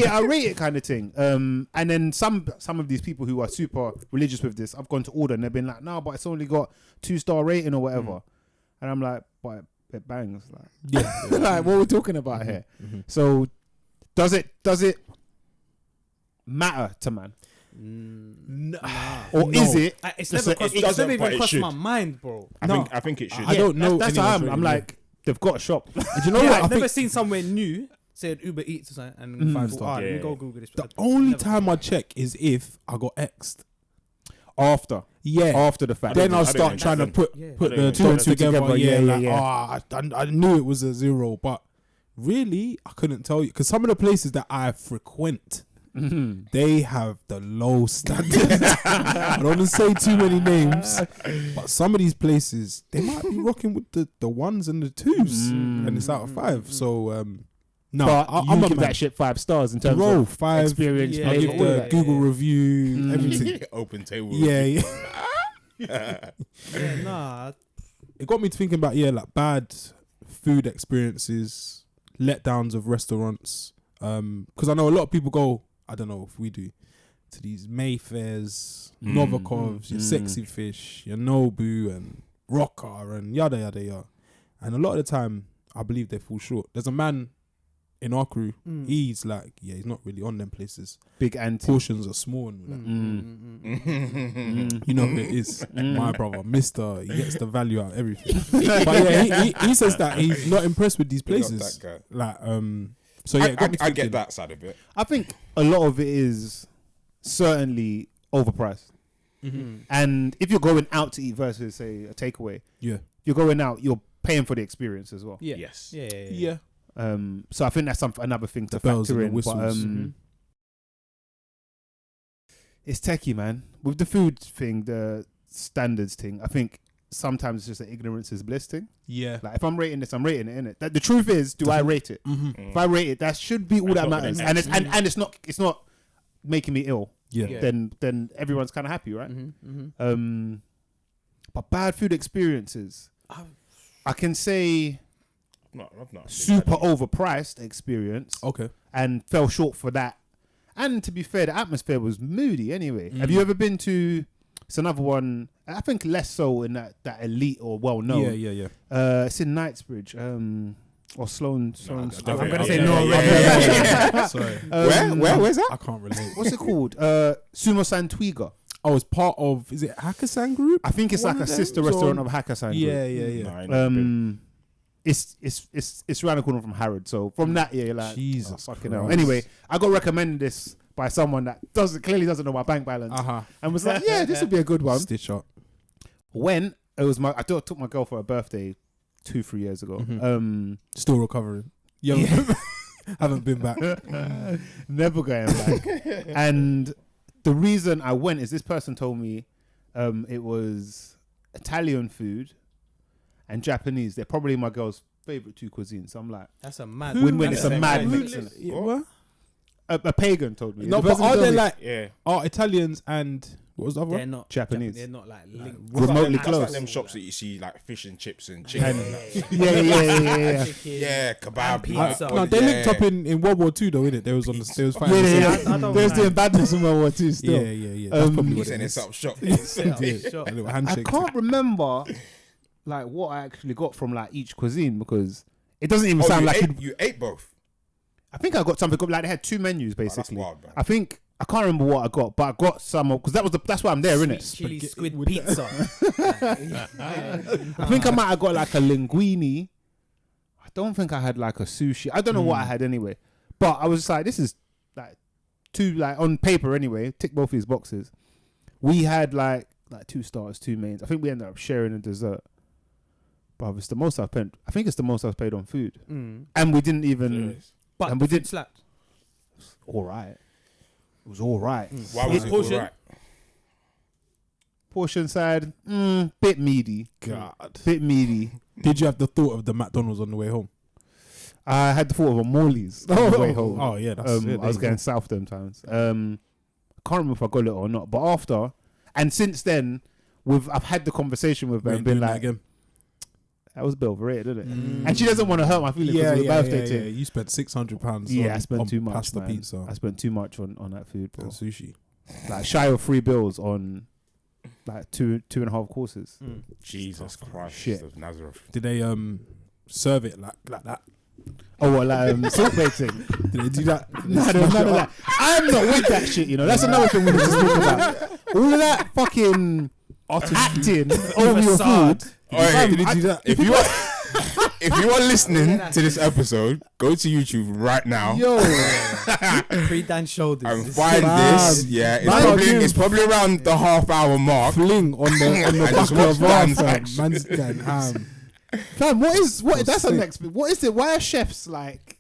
Yeah. I rate it kind of thing. And then some of these people who are super religious with this, I've gone to order and they've been like, no, but it's only got 2-star rating or whatever. And I'm like, but it bangs. Like, Yeah. like what are we talking about here? So does it matter to man? Or is it? It's Just never it it's doesn't, never but even it crossed should. my mind, bro. I think it should. I don't know. That's how anyone's I'm rating, like, they've got a shop. Do you know Yeah, what? I've I never think seen somewhere new said Uber Eats or something and 5-star. Let me Yeah. go Google this. the I've only never- time I check is if I got X'd. after Yeah. after the fact. Then I'll I start don't trying to even- put Yeah. put I the don't two even and check two that. together. Yeah, Yeah, yeah, like, I knew it was a 0, but really I couldn't tell you because some of the places that I frequent, they have the low standards. I don't want to say too many names, but some of these places they might be rocking with the 1s and the 2s, and it's out of 5. So no, but I'm you a give man. that shit 5 stars in terms Bro, of 5 experience. Yeah, I flavor, give all of the that. Google review, everything. Open table. Yeah. Yeah, nah. It got me thinking about like bad food experiences, letdowns of restaurants. Because I know a lot of people go, I don't know if we do, to these Mayfairs, Novikovs, your Sexy Fish, your Nobu and Rocker and yada yada yada. And a lot of the time, I believe they fall short. There's a man in our crew. He's like, he's not really on them places. Big anti. Portions are small. And like, you know who it is, my brother, Mister. He gets the value out of everything. But yeah, he says that he's not impressed with these Big up places. that Like, so yeah, it got me I thinking. get that side of it. I think a lot of it is certainly overpriced. And if you're going out to eat versus say a takeaway, Yeah, you're going out, you're paying for the experience as well. Yeah. Yes. Yeah. So I think that's another thing to The bells factor and the in. whistles. But it's techie, man. With the food thing, the standards thing, I think sometimes it's just an ignorance is bliss thing. yeah. Like if I'm rating this, I'm rating it, innit? The truth is, do I rate it? If I rate it, that should be all That's that not matters. gonna And it's not making me ill. Yeah. Yeah. Then everyone's kind of happy, right? But bad food experiences, I can say I've not super overpriced experience Okay. and fell short for that. And to be fair, the atmosphere was moody anyway. Have you ever been to? It's another one. I think less so in that elite or well known. Yeah. It's in Knightsbridge. Or Sloan. I'm gonna say no. no Yeah. Sorry, Where's that? I can't relate. What's it called? Sumo Santwiga. Oh, it's part of. Is it Hakkasan Group? I think it's One like a of them? sister So- restaurant of Hakkasan. Yeah. No, I ain't never been. it's around the corner from Harrods. So from that year, like, Jesus fucking hell. Christ. Anyway, I got recommended this by someone that clearly doesn't know my bank balance, and was like, yeah, this would be a good one. Stitch up. When it was I took my girl for her birthday 2-3 years ago. Still recovering. Yeah. Haven't been back. Never going back. And the reason I went is this person told me it was Italian food and Japanese. They're probably my girl's favorite two cuisines. So I'm like, that's a mad win-win. It's a mad mix. What? A pagan told me. No, The but person are told they me like are Italians and what was the other They're one? not Japanese. They're not like linked. remotely That's close? like them shops that you see like fish and chips and chicken. And that. Yeah. Yeah, kebab. And pizza. No, they linked up in World War II though, innit? They was on the they was fighting. the same- I don't They was mind. doing badness in World War II still. Yeah. That's probably He what said it it's is. up shop. Yeah, a little I handshake. can't remember like what I actually got from like each cuisine because it doesn't even sound like you ate both. I think I got something like they had two menus That's basically. wild, man. I can't remember what I got, but I got some because that's why I'm there, innit? Chili squid with pizza. I think I might have got like a linguine. I don't think I had like a sushi. I don't know what I had anyway. But I was just like, this is like two, like on paper anyway, tick both these boxes. We had like 2 starters, 2 mains. I think we ended up sharing a dessert. But it's the most I've paid. I think it's the most I've paid on food. And we didn't even. But And we the food did- slapped. All right. It was all right. Why was it portion? all right? Portion side, bit meaty. God. Bit meaty. Did you have the thought of the McDonald's on the way home? I had the thought of a Morley's on the way home. Oh yeah, that's it. I was going south them times. I can't remember if I got it or not. But after, and since then, I've had the conversation with her and been like, again. that was a bit overrated, isn't it? And she doesn't want to hurt my feelings because it was a birthday thing. You spent £600. Yeah, I spent too much. Pasta man. pizza I spent too much on that food, bro. and sushi. Like shy of 3 bills on like 2.5 courses. Jesus Christ Shit. of Nazareth. Did they serve it like that? Oh, well, like salt baking. Did they do that? No, there was none of that. I'm not with that shit, you know. That's another thing we need to speak about. All of that fucking acting over your food. Alright, Did they do that? If you are listening to this episode, go to YouTube right now Yo, Free Dan shoulders. and find Fam. this. Yeah, Man, it's probably around the half-hour mark. Fling on the I back just of the watched van, Dan's fam. action. Man's going ham. fam, what? That's the sick. next bit. What is it? Why are chefs like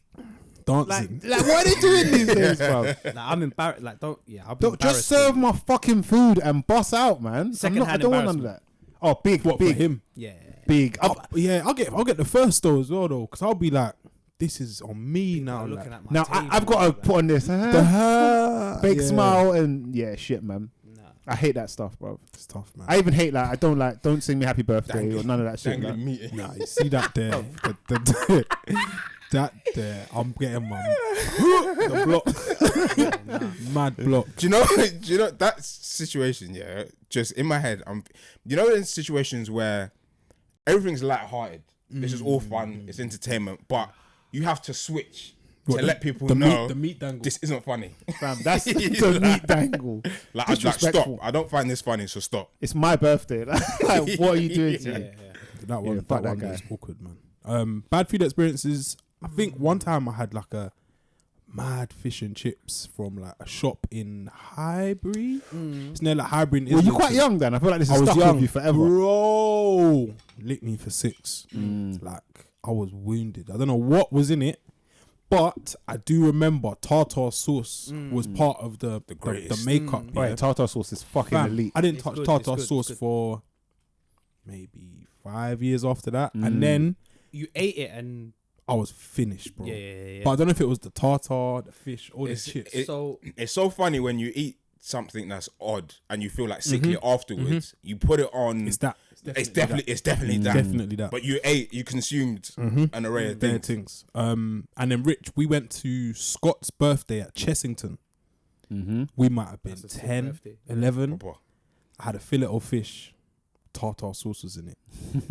Dancing. what are they doing these days, bro? Like, I'm embarrassed. Like, I'll be Don't just embarrassed. serve my fucking food and bust out, man. I Second-hand don't want none of that. Oh, big, What big, for him? Yeah. big. Yeah, I'll get the first though as well though, because I'll be like, this is on me now. I'm Like, looking at my Now table, I've got to like, put on this big yeah. smile and shit, man. nah. I hate that stuff, bro. It's tough, man. I even hate that. I don't sing me happy birthday or none of that shit. Dangling Like. meat. Nah, you see that there? That there, I'm getting my the block, mad block. Do you know that situation? Yeah, just in my head, in situations where everything's light-hearted, it's just all fun, it's entertainment, but you have to switch to let people know the meat dangle. this isn't funny. Fam, that's the meat dangle. Like stop. Disrespectful. I don't find this funny, so stop. It's my birthday. Like, what are you doing to me? That one, fuck that one that guy. is awkward, man. Bad food experiences. I think one time I had like a mad fish and chips from like a shop in Highbury. It's near like Highbury. Well, you're quite young then. I feel like this is stuck with you forever. Bro, licked me for 6. Like I was wounded. I don't know what was in it, but I do remember tartar sauce was part of the greatest. makeup. Yeah. Right, tartar sauce is fucking Fam, elite. I didn't It's touch good, tartar it's good, sauce it's good. for maybe 5 years after that, and then You ate it and I was finished, bro. yeah. But I don't know if it was the tartar, the fish, all this shit. So It's so funny when you eat something that's odd and you feel like sickly afterwards. You put it on. It's that. It's definitely that. Definitely that. But you consumed an array of Bare things. things. And then Rich, we went to Scott's birthday at Chessington. We might have been That's a sick 10, birthday. 11. Proper. I had a fillet of fish. Tartar sauce was in it.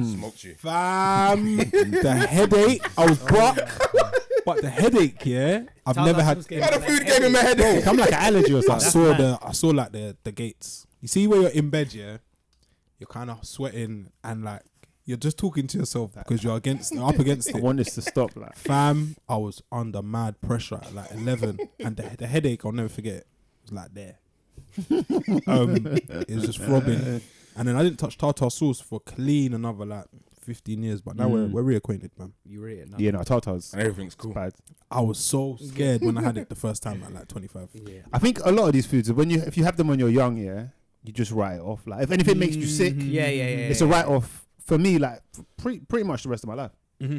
Smoked you. Fam, the headache. I was broke, but the headache, yeah. I've never had. Yeah, the food gave him a headache. I'm like an allergy or I something. saw like the gates. You see where you're in bed, yeah. You're kind of sweating and like You're just talking to yourself because you're up against I it. want this to stop. Like, Fam, I was under mad pressure at like 11, and the headache, I'll never forget it. It was like there. It was just throbbing, and then I didn't touch tartar sauce for clean another like 15 years. But now we're reacquainted, man. You rate it now? yeah, no, tartars. And everything's cool. Bad. I was so scared when I had it the first time at like 25. Yeah. I think a lot of these foods, if you have them when you're young, yeah, you just write it off. Like, if anything makes you sick, Yeah. it's a write off for me. Like, pretty much the rest of my life. Mm-hmm.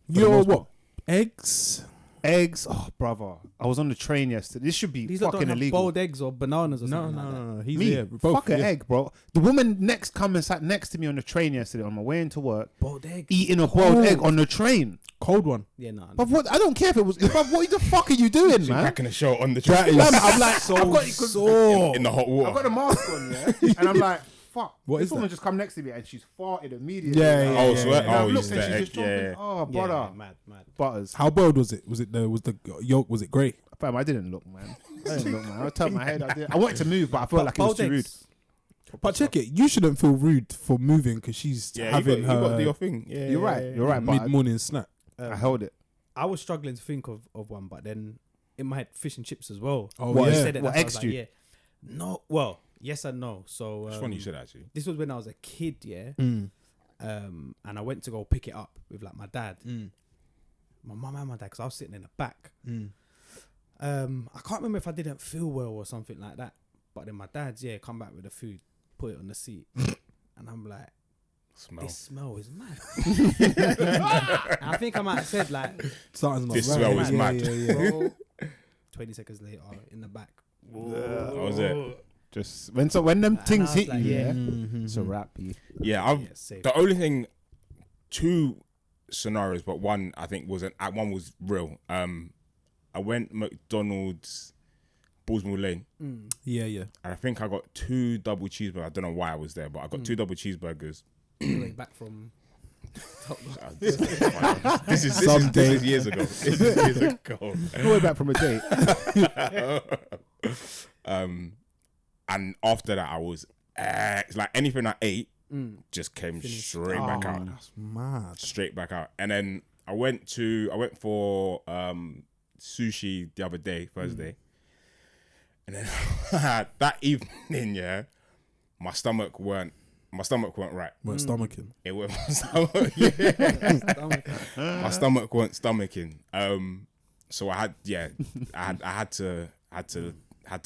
the Yo, most what? Eggs? Eggs, oh brother, I was on the train yesterday. This should be These lot fucking don't have illegal. boiled eggs or bananas or No. something like that. He's Me, here. Both, fuck an yeah. egg, bro. The woman next come and sat next to me on the train yesterday on my way into work, Boiled egg. eating a boiled egg on the train. Cold one. Yeah, no. But what? I don't care if it was. Bruv, what the fuck are you doing, She's man? cracking a show on the That track is I'm like, so I've got sore. in the hot water. I've got a mask on, yeah, and I'm like, fuck. What this is woman that? just come next to me and she's farted immediately. Yeah, Like, yeah, Oh, yeah, sweat. and I've Oh, looked he's and she's the egg. just jumping. Yeah. Oh, Yeah, butter, mad. butters. How boiled was it? Was the yolk? Was it grey? Fam, I didn't look, man. I turned my head. I wanted to move, but I felt like it was too rude. But check it. You shouldn't feel rude for moving because she's Yeah, having you got to do her your thing. Yeah, You're right. You're right. But mid-morning snack. I held it. I was struggling to think of one, but then in my head, fish and chips as well. Oh, What, You yeah. said it, What, that's why I egg was like, stew? yeah. No, well, yes and no. So It's funny you said actually. this was when I was a kid, yeah. Mm. And I went to go pick it up with like my dad, my mum and my dad, because I was sitting in the back. I can't remember if I didn't feel well or something like that. But then my dad's come back with the food, put it on the seat, and I'm like, Smell. this smell is mad. And I think I might have said like, Something's not This right. smell is mad. bro. 20 seconds later, in the back. That was it. Just when them And things I was hit like, you, yeah. yeah, it's a wrap. Yeah. Yeah, Yeah, safe. the only thing, two scenarios, but one I think one was real. I went McDonald's, Bullsmore Lane, Yeah. and I think I got 2 double cheeseburgers. I don't know why I was there, but I got 2 double cheeseburgers. Way back from. This is years ago. This is years ago. All the way back from a date. And after that, I was it's like anything I ate just came straight back out. That's mad. Straight back out. And then I went for sushi the other day, Thursday. And then that evening, yeah, my stomach weren't right. We're stomaching. It went my stomach. Yeah. My stomach weren't stomaching. So I had to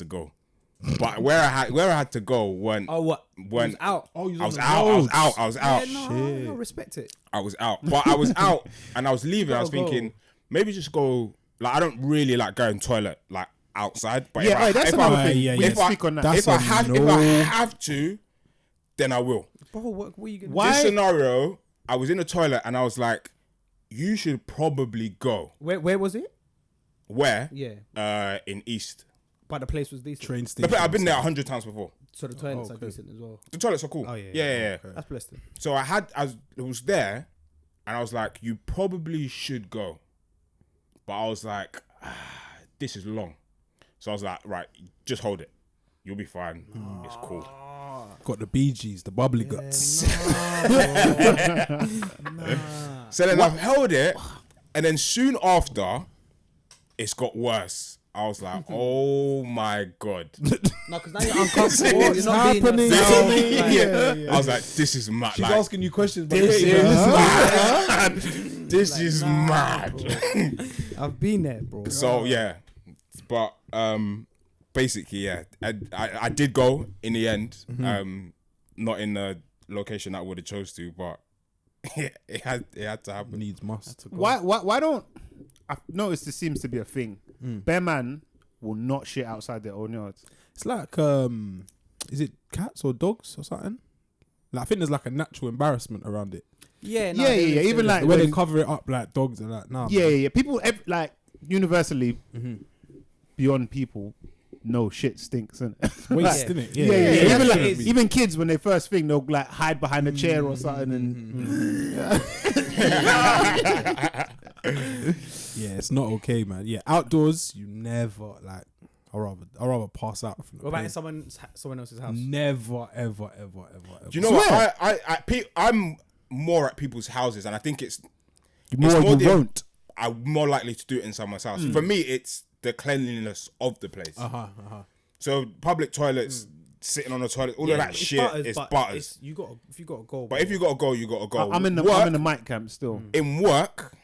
go. But where I had to go weren't What? weren't out. Oh, you I was out. Yeah, no, respect it. I was out. But I was out and I was leaving. I was Gotta go. thinking maybe just go. Like I don't really like going toilet like outside. But Yeah, that's another thing. yeah, We yeah. need to speak on that. That's if I a have to, then I will. Bro, what are you gonna Why? This scenario, I was in the toilet and I was like, you should probably go. do? Where was it? Where? Yeah, In East. but the place was decent. Train station. I've been there 100 times before. So the toilets are okay. decent as well. The toilets are cool. Oh, yeah. Yeah. That's blessed. Then. So it was there and I was like, you probably should go. But I was like, this is long. So I was like, right, just hold it. You'll be fine. It's cool. Got the BGs, the bubbly guts. So then I've held it, and then soon after, it's got worse. I was like, oh my God. No, because now you're uncomfortable. You're What's not being happening? yourself. Yeah. I was like, this is mad. She's Like, asking you questions, but this you're is listening. mad. This is mad. I've been there, bro. So yeah, but basically yeah, I did go in the end. Not in the location that I would have chose to, but it had to happen. Needs must. Why don't I've noticed this seems to be a thing. Bear man will not shit outside their own yards. It's like is it cats or dogs or something? Like, I think there's like a natural embarrassment around it. Yeah, no, Yeah. there is, Even there like is. Where when they cover it up like dogs and that. Nah, yeah. People like universally beyond people know shit stinks, innit? waste, innit? Yeah. yeah, Even, yeah, like, it is. even kids when they first thing they'll like hide behind a chair or something and Yeah, it's not okay, man. Yeah, outdoors, you never like. I rather pass out from the What about pain. in someone else's house? Never, ever. Do you know what? more at people's houses, and I think it's more you won't. I'm more likely to do it in someone's house. For me, it's the cleanliness of the place. So public toilets, sitting on the toilet, all of that shit is butters. If you got to go. But if you got to go, you got to go. I'm in the mic camp still. In work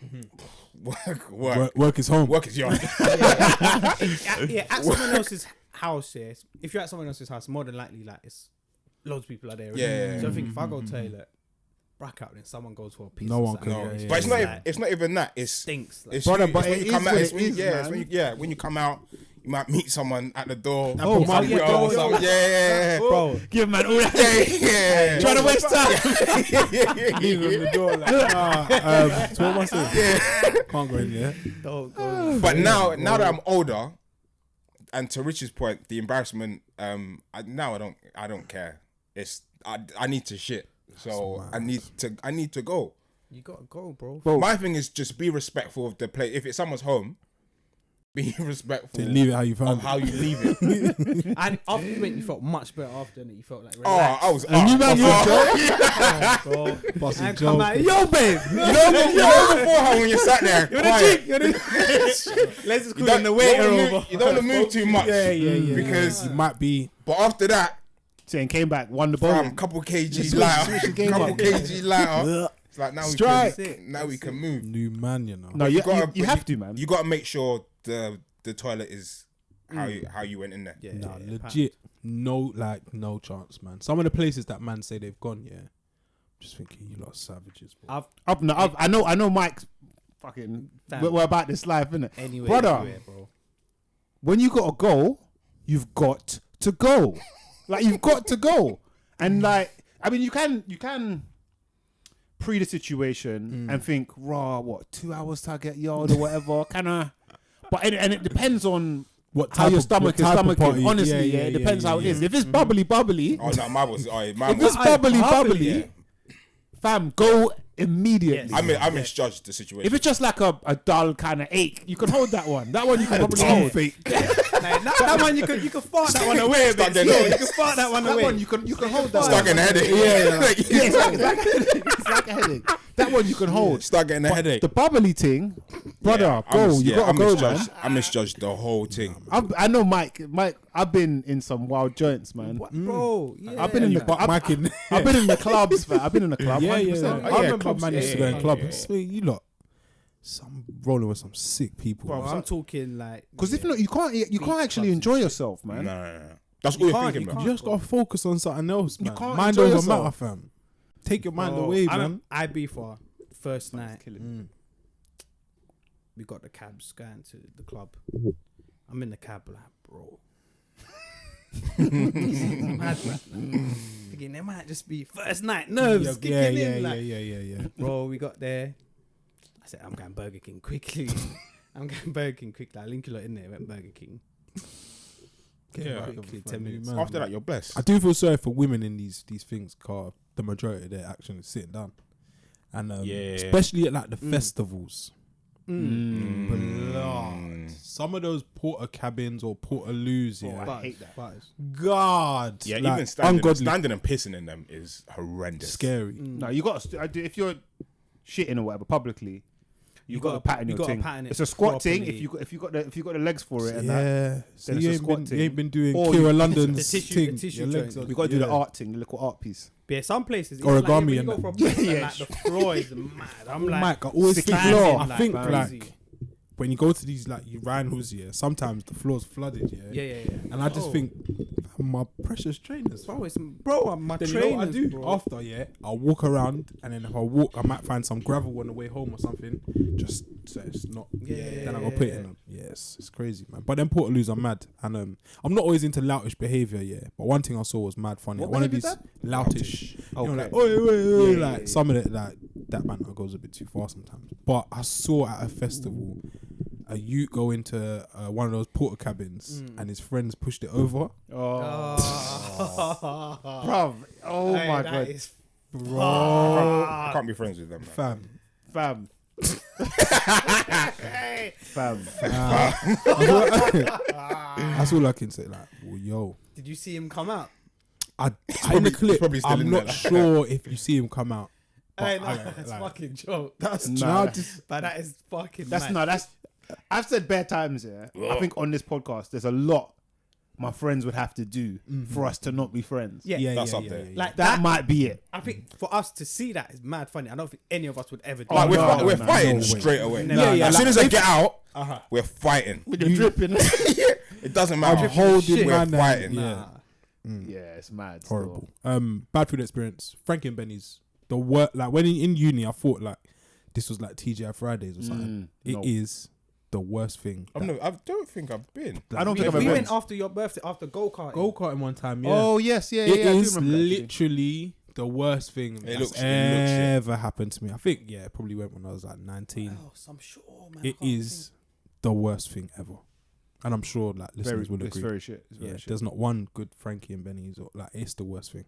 is home. Work is yours. At someone else's house, if you're at someone else's house, more than likely, like, it's loads of people are there. Yeah. So I think if I go toilet, brack out, then someone goes for a piece. No one of can. No, but it's not even that. It stinks. It's brother, you, but it's when it you come out. is When you come out, you might meet someone at the door. Oh, Bro. Give man all that. Yeah. Trying to waste time. Leave him the door. Like, so what am I saying? Can't go in there. Don't go. But now that I'm older, and to Rich's point, the embarrassment. I don't care. It's I need to shit, so I need to go. You gotta go, bro. My thing is just be respectful of the place. If it's someone's home, be respectful. Leave it how you found it. How you leave it. And after you went, you felt much better after, and you felt like Oh, relaxed. I was. And come out, yo, babe. You know before how when you sat there, quiet. Let's just call the waiter over. You don't want to move too much. Yeah. Because You might be. but after that, Saying came back, won the ball. couple kg lighter, couple kg lighter. It's like now we can move. New man, you know. No, you have to, man. You got to make sure the toilet is how you went in there. Yeah, Nah, legit. No chance, man. Some of the places that man say they've gone, just thinking you lot savages, bro. I know Mike's fucking we're about this life, innit? Anyway, brother, bro. when you gotta go, you've got to go. Like, you've got to go. And like, I mean, you can pre the situation and think, 2 hours to get yard or whatever, but and it depends on how your stomach is stomaching. Honestly, it depends how it is. If it's bubbly, Oh no, mine was. if it's bubbly, fam, go immediately. I misjudged the situation. If it's just like a dull kind of ache, you can hold that one. That one you can probably hold. That one you can fart that one away. You can fart that one away. That one you can hold that. Start getting a headache. It's like a headache. That one you can hold. Start getting a headache. The bubbly thing, brother, go. You gotta go, man. I misjudged the whole thing. I know Mike. I've been in some wild joints, man. What, bro? Yeah. I've been in the clubs, man. I've been in the club. 100%. I remember man used to go in club. You lot, some rolling with some sick people. Bro, I'm talking like, because if not, you can't actually enjoy yourself, man. No. That's all you're thinking about. You just gotta focus on something else, man. You can't mind enjoy over yourself. matter, fam. Take your mind away, man. IB for first night. We got the cabs going to the club. I'm in the cab like, bro. Mad, man. Thinking they might just be first night nerves kicking in. Yeah. Bro, we got there. I said, I'm going Burger King quickly. I link you lot in there. Went Burger King. Quickly, 10 minutes. Man. After that, you're blessed. I do feel sorry for women in these things, car. The majority of their action is sitting down, and especially at like the festivals. Blood. Some of those porter cabins or portaloos, I hate that. God, Yeah, like, even standing and pissing in them is horrendous. Scary. No, you got to. If you're shitting or whatever publicly, you got to pattern your thing. It's a squat thing. If you got the legs for it, and that, so then you it's a squat thing. ain't been doing Or Kira London's the thing. tissue Your legs joint. are- We got to do the art thing, the little art piece. But yeah, some places Origami like, when you and go that. for a like, the floor is mad. I'm like, Mike, I always sticky think, floor. I think crazy. like when you go to these like urinals, sometimes the floor's flooded, Yeah. and I just think my precious trainers. Bro, my Then trainers, you know what I do bro. after, I'll walk around, and then if I walk, I might find some gravel on the way home or something, just so it's not. Then I go put it in them. Yes, it's crazy, man. But then portaloos are mad, and I'm not always into loutish behavior, but one thing I saw was mad funny. What One of behaviour these loutish, Okay. you know, like oi, like some of it, like that man goes a bit too far sometimes. But I saw at a festival a youth go into one of those porter cabins, and his friends pushed it over. Bruv. Oh my god. I can't be friends with them, man. Fam. That's all I can say. Like, well, yo. Did you see him come out? In the clip, probably still I'm in not there. sure if you see him come out. Hey, But no, I- that's like, fucking joke. that's Nah, But that is fucking. That's mad. not. That's. I've said bare times. Yeah. I think on this podcast, there's a lot my friends would have to do for us to not be friends. Yeah, That's up there. like That might be it. I think for us to see that is mad funny. I don't think any of us would ever do. Like that. we're no, fighting no way. straight away. Never. As soon as I get out, Uh-huh. we're fighting. When you're dripping. It doesn't matter. I'm holding We're my name. fighting. Yeah. Yeah, it's mad. still. Horrible. Bad food experience. Frankie and Benny's. The work. Like when in uni, I thought like this was like TGI Fridays or something. It no. is the worst thing. I don't think I've been. I don't We, think I've we ever went been. after your birthday, after go-karting. Go karting one time. Yeah. Oh yes, yeah, It yeah. I do is remember that, actually. literally the worst thing It that's looks shit. ever happened to me. I think it probably went when I was like 19. Oh, so I'm sure, man. It is the worst thing ever, and I'm sure like listeners will It's agree. very shit. It's very Yeah, shit. there's not one good Frankie and Benny's or like it's the worst thing.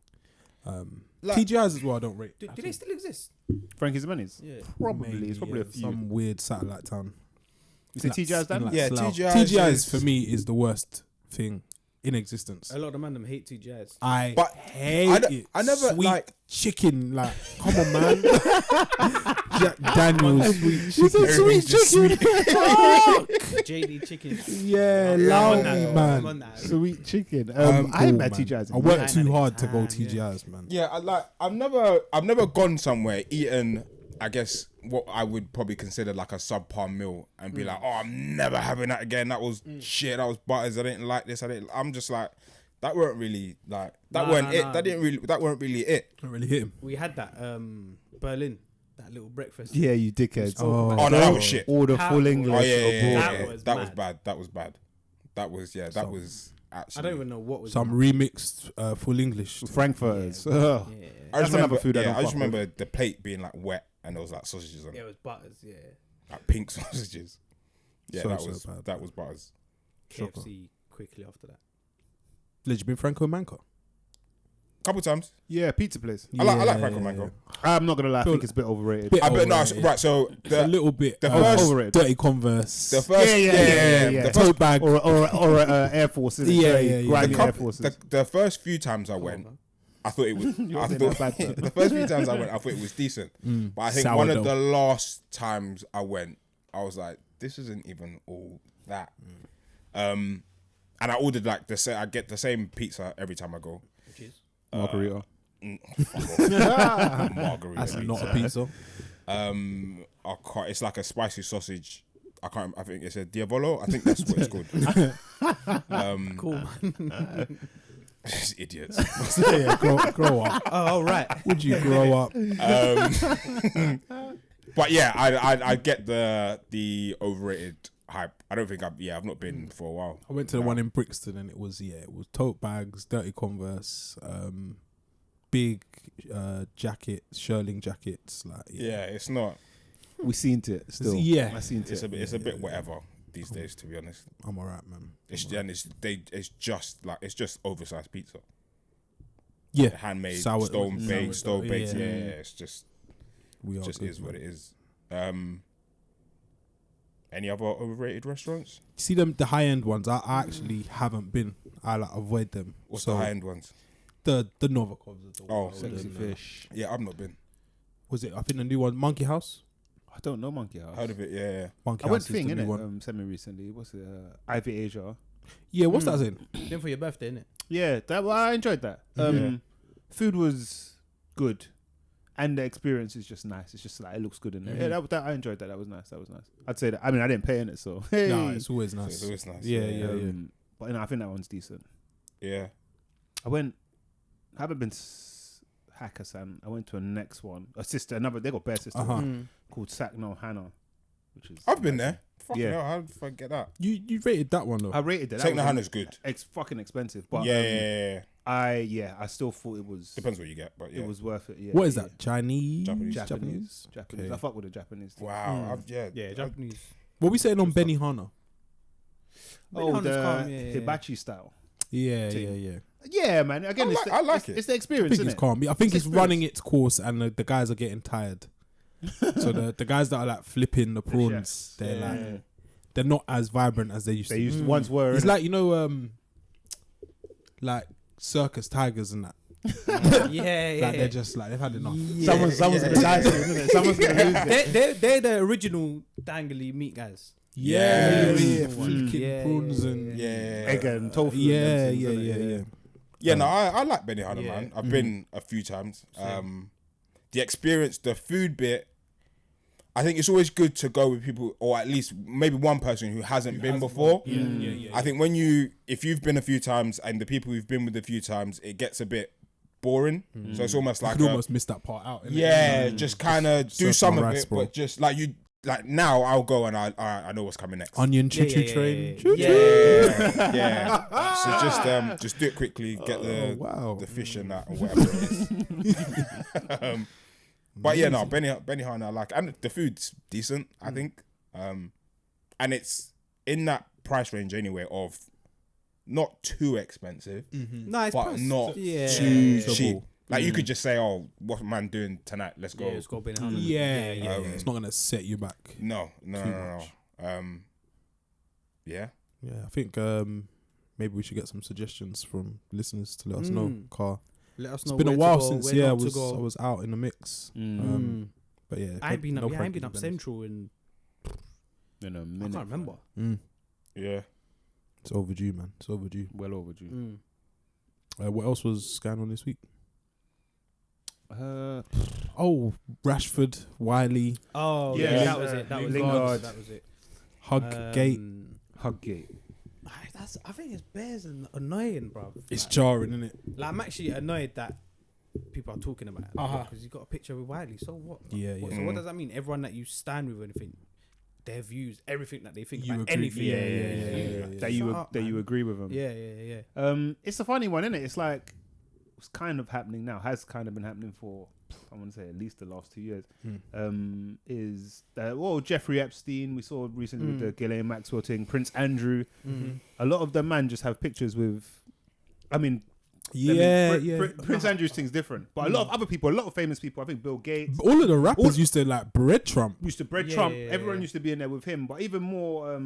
Like- TGI's as well. I don't rate. Do they still exist? Frankie's and Benny's. Yeah. Probably. It's probably a few. Some weird satellite town. You say TGI's in, done? like, Yeah, Slough. TGI's TGI's is- for me is the worst thing in existence. A lot of man them hate TGI's. I But hate it. I never Sweet like. chicken. Like, come on, man. Jack Daniels sweet chicken. Everything's just sweet. JD chicken. Yeah, I'm allow on that, me, though. man. I'm on that. Sweet chicken. I'm I ain't cool, bad man. TGI's. I worked Yeah. too hard to go Yeah. TGI's, man. Yeah, I've never gone somewhere eaten. I guess what I would probably consider like a subpar meal and be like, oh, I'm never having that again. That was shit. That was butters. I didn't like this. I'm just like, that weren't really like that. Nah, weren't nah, it. nah. That weren't really it. Don't really hit him. We had that Berlin, that little breakfast. Yeah, you dickheads. Oh, Oh no, that was shit. Order How- full Oh, English. Oh yeah, or yeah, both. yeah. was That was mad. bad. That was bad. That was That Some- was actually. I don't even know what was Some in remixed full English. Frankfurters. Ugh. it. Yeah. I That's just another remember, food I yeah, don't I just fuck with. remember the plate being like wet and there was like sausages on Yeah, it, it was butters. Yeah. like pink sausages. Yeah, So that bad. was butters. KFC quickly after that. Did you been Franco Manco? Couple times. Yeah, pizza place. I like Franco Mango. I'm not gonna lie. I Feel- think it's a bit overrated. Bit I bet no. overrated. Right, so It's a little bit the first- overrated. dirty Converse. the first, Yeah. the tote first, bag. or Air Force. Isn't it? Yeah, Very yeah, yeah. grimy the, Air coup- Forces. the first few times I went, I thought it was. You're I saying thought that bad, the first few times I went, I thought it was decent. But I think one of the last times I went, I was like, this isn't even all that. And I ordered like I get the same pizza every time I go. Which is Margarita. Margarita. That's pizza. not a pizza. I can't, it's like a spicy sausage. I can't. I think it's a diavolo. I think that's what it's called. cool, man. Just idiots. Yeah, grow up. Oh, right. Would you grow up? But yeah, I get the overrated hype. I don't think I've not been for a while. I went to the one in Brixton and it was tote bags, dirty Converse, big jackets, shirling jackets. Like Yeah, it's not. We seen it still. Yeah. I seen It's it. a bit whatever these days, to be honest. I'm alright, man. It's just oversized pizza. Yeah, Handmade, Sour- stone baked, sourdough, Yeah, yeah. it's just we are just good, is what man. it is. Any other overrated restaurants? See them, the high end ones. I actually haven't been. I like avoid them. What's So the high end ones? The Novikovs of the Oh, world Sexy and, fish. Yeah, I've not been. Was it? I think the new one, Monkey House. I don't know Monkey House. Heard of it? Yeah. Monkey I House went is thing the in new it one. semi recently. What's it? Ivy Asia. Yeah, what's that in? Then for your birthday, innit? Yeah, I enjoyed that. Food was good, and the experience is just nice. It's just like it looks good in there. Yeah, that I enjoyed that. That was nice. I'd say that. I mean, I didn't pay in it, so hey. No, it's always nice. It's always nice. Yeah. But I think that one's decent. Yeah. I haven't been Hakkasan. I went to a next one. A sister, they got bare sister called Sakno Hannah, which is. I've been there. Fucking Yeah. hell, how did I forget that? You rated that one though. I rated it. Take the Hannah's good. It's fucking expensive, but Yeah. I still thought it was. Depends what you get, but yeah. It was worth it. Yeah. What is yeah. that? Chinese? Japanese. Okay. I fuck with the Japanese. Thing. Wow. Yeah, Japanese. What we saying on Benihana? Oh, Benihana's the calm, yeah. hibachi style. Yeah. Yeah, man. Again, I like it. It's the I experience, think isn't it's it? calm. I think It's it's running its course, and the guys are getting tired. So the guys that are like flipping the prawns, chefs. they're Yeah. like they're not as vibrant as they used They to. used to once were. It's innit? like like circus tigers and that. Like they're just like they've had enough. Someone's gonna die soon, isn't it? Someone's gonna lose it. They're the original dangly meat guys. Freaking prawns and egg and tofu. Yeah, no, I like Benihana, man. I've been a few times. The experience, the food bit, I think it's always good to go with people, or at least maybe one person who hasn't been before. I think if you've been a few times and the people who've been with a few times, it gets a bit boring. So it's almost like you almost missed that part out. Just kind of do some of it, bro. but just like you. Like now, I'll go and I know what's coming next. Onion choo-choo train. So just do it quickly. Get the fish and that or whatever it is. But yeah, no, Benihana I like, and the food's decent. I think, and it's in that price range anyway of not too expensive, but not too cheap. Like you could just say, "Oh, what man doing tonight? Let's go." Let's go Benihana. It's not gonna set you back. No. Yeah. I think maybe we should get some suggestions from listeners to let us know. Let us know. It's been a while since I was out in the mix. But yeah, I ain't been up central in a minute. I can't remember. Yeah, it's overdue, man. It's overdue. Well overdue. What else was going on this week? Rashford, Wiley. Oh yeah, that was it. That was it. Huggate. I think it's bears and annoying, bro. It's jarring, isn't it? Like I'm actually annoyed that people are talking about it because you got a picture with Wiley. So what? So what does that mean? Everyone that you stand with, anything, their views, everything that they think about anything. That you agree with them. Yeah. It's a funny one, isn't it? It's like it's kind of happening now. Has kind of been happening for, I want to say, at least the last 2 years. Is that Jeffrey Epstein we saw recently with the Ghislaine Maxwell thing, Prince Andrew. A lot of them man just have pictures with, Prince Andrew's thing's different, but a lot of other people, a lot of famous people, I think Bill Gates, all of the rappers used to like bread Trump. Trump. Everyone used to be in there with him, but even more.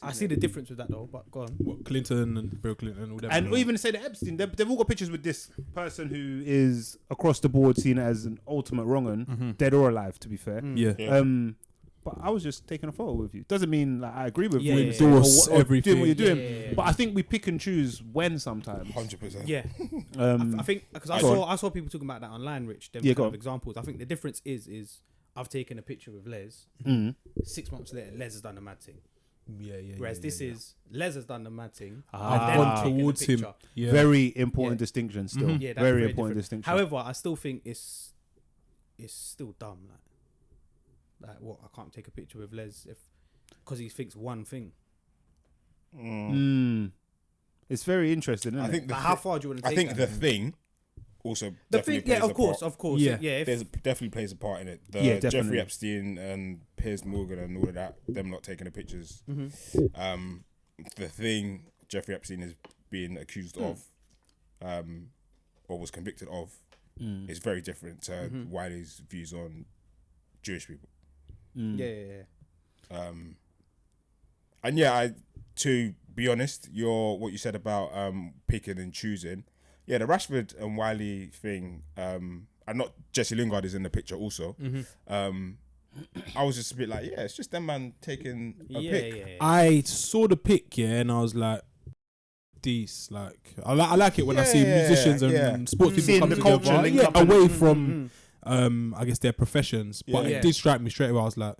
I see the difference with that though, but go on. What, Clinton and Bill Clinton and all that. And even say that Epstein, they've all got pictures with this person who is across the board seen as an ultimate wrong-un, dead or alive, to be fair. But I was just taking a photo with you. Doesn't mean like I agree with you. Endorse everything. Doing what you're doing. But I think we pick and choose when sometimes. 100%. Yeah. I think because I saw people talking about that online, Rich. Them kind of examples. I think the difference is I've taken a picture with Les. 6 months later, Les has done a mad thing. Whereas this is Les has done the mad thing. I've gone towards him. Very important distinction still. Very important distinction. However, I still think it's still dumb. Like what? I can't take a picture with Les because he thinks one thing. It's very interesting, isn't it? How far do you want to take the thing also plays of course. There's definitely plays a part in it. Jeffrey Epstein and Piers Morgan and all of that, them not taking the pictures. The thing Jeffrey Epstein is being accused of, or was convicted of, is very different to Wiley's views on Jewish people. To be honest, what you said about picking and choosing. Yeah, the Rashford and Wiley thing, and not Jesse Lingard is in the picture also. I was just a bit like, it's just them man taking a pic. I saw the pic, and I was like, "These like I like it when I see musicians and sports people come together away from I guess their professions." But it did strike me straight away. I was like,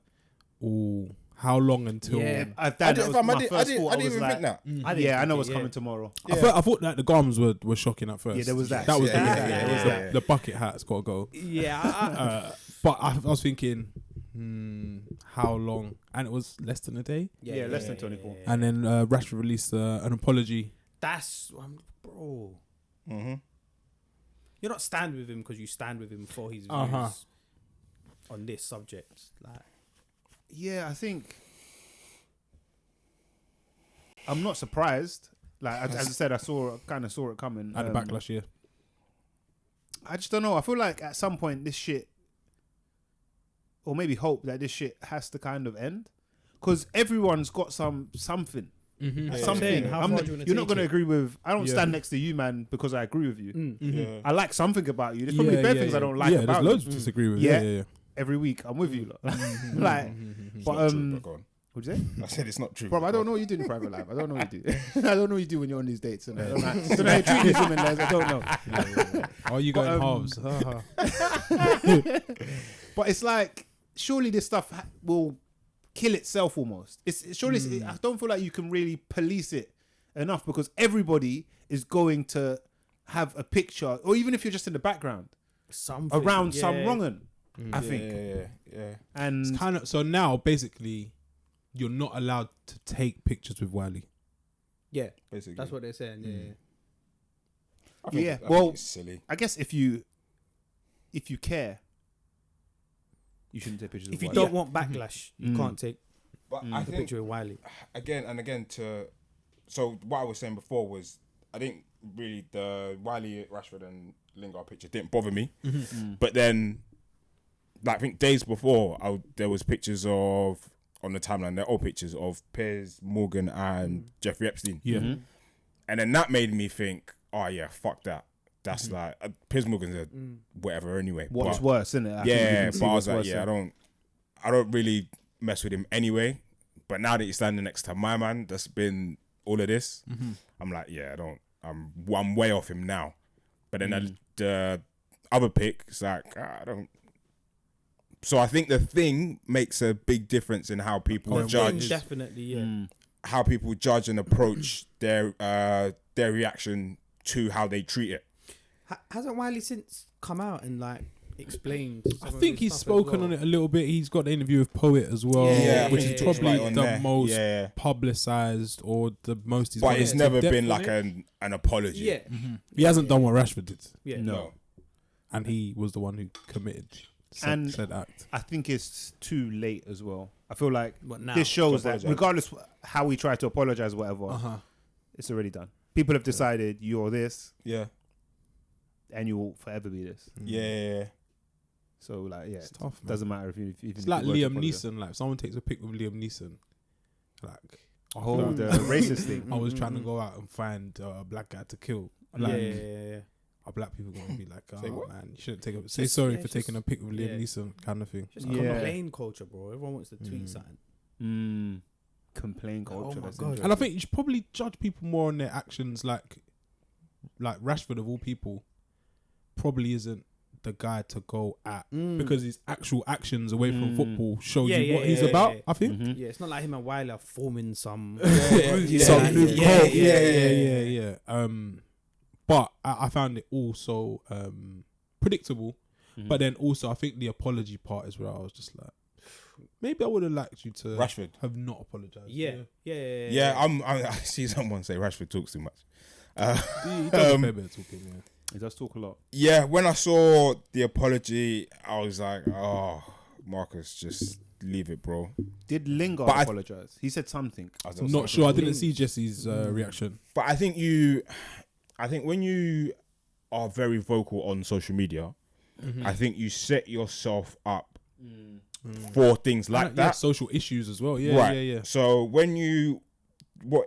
"Oh, how long until?" I didn't even think that. I know what's coming tomorrow. I thought that the garms were shocking at first. Yeah, there was that. That was the bucket hat's got to go. But I was thinking, how long? And it was less than a day. Less than 24. And then Rashford released an apology. That's bro. You're not stand with him because you stand with him for his views on this subject. Like, I think I'm not surprised. Like as I said, I kind of saw it coming. At the backlash, I just don't know. I feel like at some point this shit, or maybe hope that this shit has to kind of end, because everyone's got something. That's Yeah. something. Saying, how far do you wanna You're not take going to it? agree with. I don't Yeah. stand next to you, man, because I agree with you. Yeah. I like something about you. There's probably bare things I don't like yeah, about there's you. loads to disagree with. Yeah. Yeah. Every week, I'm with you. Lot. Mm-hmm. Like, It's but not true, but go on. what'd you say? I said it's not true. Bro, I don't know what you do in private life. I don't know what you do. I don't know what you do when you're on these dates. And I don't know how you treat these women, Les. I don't know. Are you going halves? But it's like, surely this stuff will kill itself almost. It's surely. I don't feel like you can really police it enough because everybody is going to have a picture, or even if you're just in the background, Something around some wrong'un. I think. Yeah. And It's kind of so now. Basically, you're not allowed to take pictures with Wiley. Yeah, Basically. that's what they're saying. Yeah. I think, Yeah, I well, think it's silly. I guess if you care, you shouldn't take pictures. If of you Wiley. don't want backlash, you can't take But Mm. I the think picture with Wiley. again and again so what I was saying before was I think really the Wiley, Rashford and Lingard picture didn't bother me. But then like I think days before there was pictures of on the timeline, they're all pictures of Piers Morgan and Jeffrey Epstein. Yeah. And then that made me think, oh yeah, fuck that. That's like Piers Morgan's a whatever anyway. What's But- worse, isn't it? I think we yeah, can see but I what's was like, worse, yeah, I don't really mess with him anyway. But now that he's standing next to my man, that's been all of this. I'm like, yeah, I'm way off him now. But then the other pick, it's like I don't. So I think the thing makes a big difference in how people judge, Definitely, yeah. how people judge and approach their reaction to how they treat it. Hasn't Wiley since come out and like explained? I think he's spoken on it a little bit. He's got the interview with Poet as well, Yeah, which yeah, is yeah, probably right on the there. most Yeah. publicized or the most. He's But gone it's into never depth been on like it. an apology. Yeah, He hasn't done what Rashford did, yeah. No. and he was the one who committed And- said act. I think it's too late as well. I feel like But now, this shows To that apologise. regardless how we try to apologize, whatever, it's already done. People have decided you're this, Yeah. and you will forever be this. Yeah. So like, yeah, It's tough, man. doesn't matter if you. It's like Liam Neeson. Like if someone takes a pic with Liam Neeson, like Oh, the racist thing. I was trying to go out and find a black guy to kill. Yeah, Like, yeah. are black people gonna be like, Say oh what? man, you shouldn't take a say Just- sorry yeah, for taking a pic with Liam Neeson kind of thing. Just Yeah. complain culture, bro. Everyone wants to tweet something. Complain culture. Oh my that's God. interesting. And I think you should probably judge people more on their actions. Like Rashford of all people, probably isn't the guy to go at because his actual actions away from football show Yeah, you yeah, what he's yeah, about. yeah. I think. Yeah, it's not like him and Wiley are forming some. Some new yeah, cult. yeah, Yeah. But I found it also predictable. But then also I think the apology part is where I was just like, maybe I would have liked you to Rashford. have not apologized. Yeah, I see someone say Rashford talks too much. He does a fair bit of talking. Yeah. He does talk a lot. Yeah, when I saw the apology, I was like, oh, Marcus, just leave it, bro. Did Lingard But I- apologize? He said something. I'm not sure. I didn't see Jesse's reaction. But I think when you are very vocal on social media, I think you set yourself up for things like Yeah, that. social issues as well. Yeah, Right. yeah. So when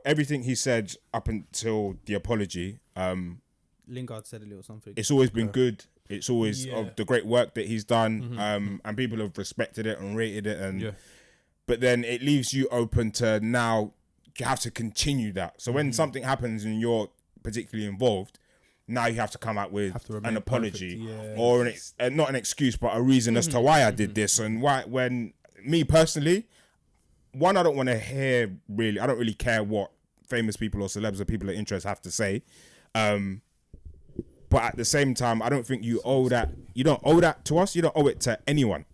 everything he said up until the apology, Lingard said a little something. it's always been good. It's always Yeah. of the great work that he's done, and people have respected it and rated it. And but then it leaves you open to now you have to continue that. So when something happens and you're particularly involved, now you have to come out with Have to remain an apology perfect, yeah. or not an excuse, but a reason as to why I did this and why. When me personally, one, I don't want to hear really. I don't really care what famous people or celebs or people of interest have to say. But at the same time, I don't think you owe that. You don't owe that to us. You don't owe it to anyone.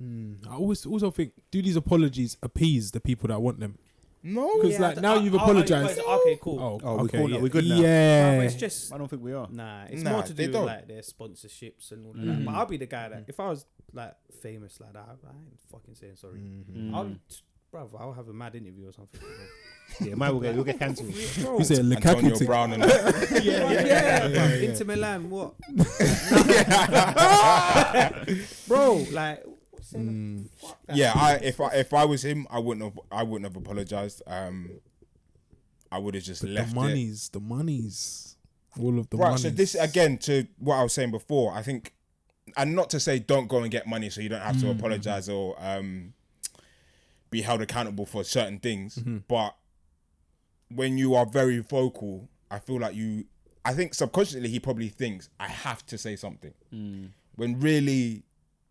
I also think, do these apologies appease the people that want them? No, Because like now you've apologized. Okay, cool. Oh, okay, we're good now. Yeah, But it's just I don't think we are. it's Nah, more to they do with don't. like their sponsorships and all that. But I'll be the guy that if I was like famous like that, I ain't fucking saying sorry. I'll have a mad interview or something. Yeah, we'll get cancelled. you say Antonio Lukaku. Brown and yeah. Inter Milan, what? Bro, like, what's yeah. If I was him, I wouldn't have apologized. I would have just But left the monies, all of the right. monies. So this again to what I was saying before. I think, and not to say don't go and get money so you don't have to apologize or be held accountable for certain things. But when you are very vocal, I feel like I think subconsciously he probably thinks I have to say something when really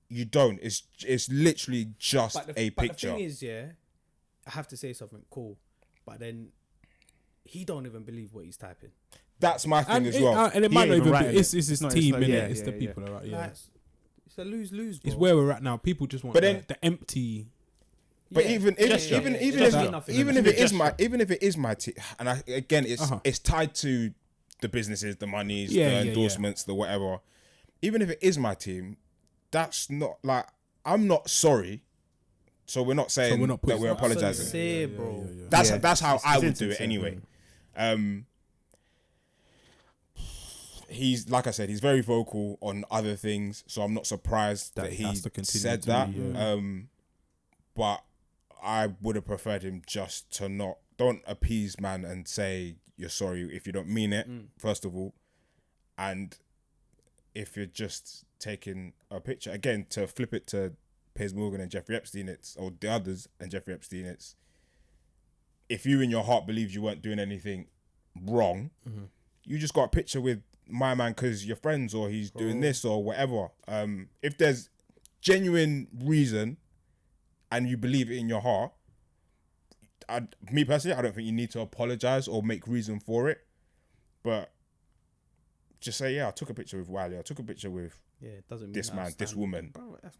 you don't. It's literally just a picture. The thing is, I have to say something cool, but then he don't even believe what he's typing. That's my thing as well. And it might not even be. It's his team, it's innit? It's the people that are right. Like, it's a lose-lose. It's where we're at now. People just want the empty. But even if it is my team, and it's tied to the businesses, the monies, the endorsements, the whatever. Even if it is my team, that's not like I'm not sorry. So we're not saying that we're apologizing. Sincere, bro. That's how I would do it anyway. He's like I said, he's very vocal on other things, so I'm not surprised that he said that. But I would have preferred him just to don't appease man and say you're sorry if you don't mean it, first of all. And if you're just taking a picture, again, to flip it to Piers Morgan and Jeffrey Epstein, or the others and Jeffrey Epstein, if you in your heart believed you weren't doing anything wrong, you just got a picture with my man because you're friends or he's doing this or whatever. If there's genuine reason and you believe it in your heart, me personally, I don't think you need to apologize or make reason for it. But just say, I took a picture with Wiley. I took a picture with it doesn't mean this man, this woman. Bro, it's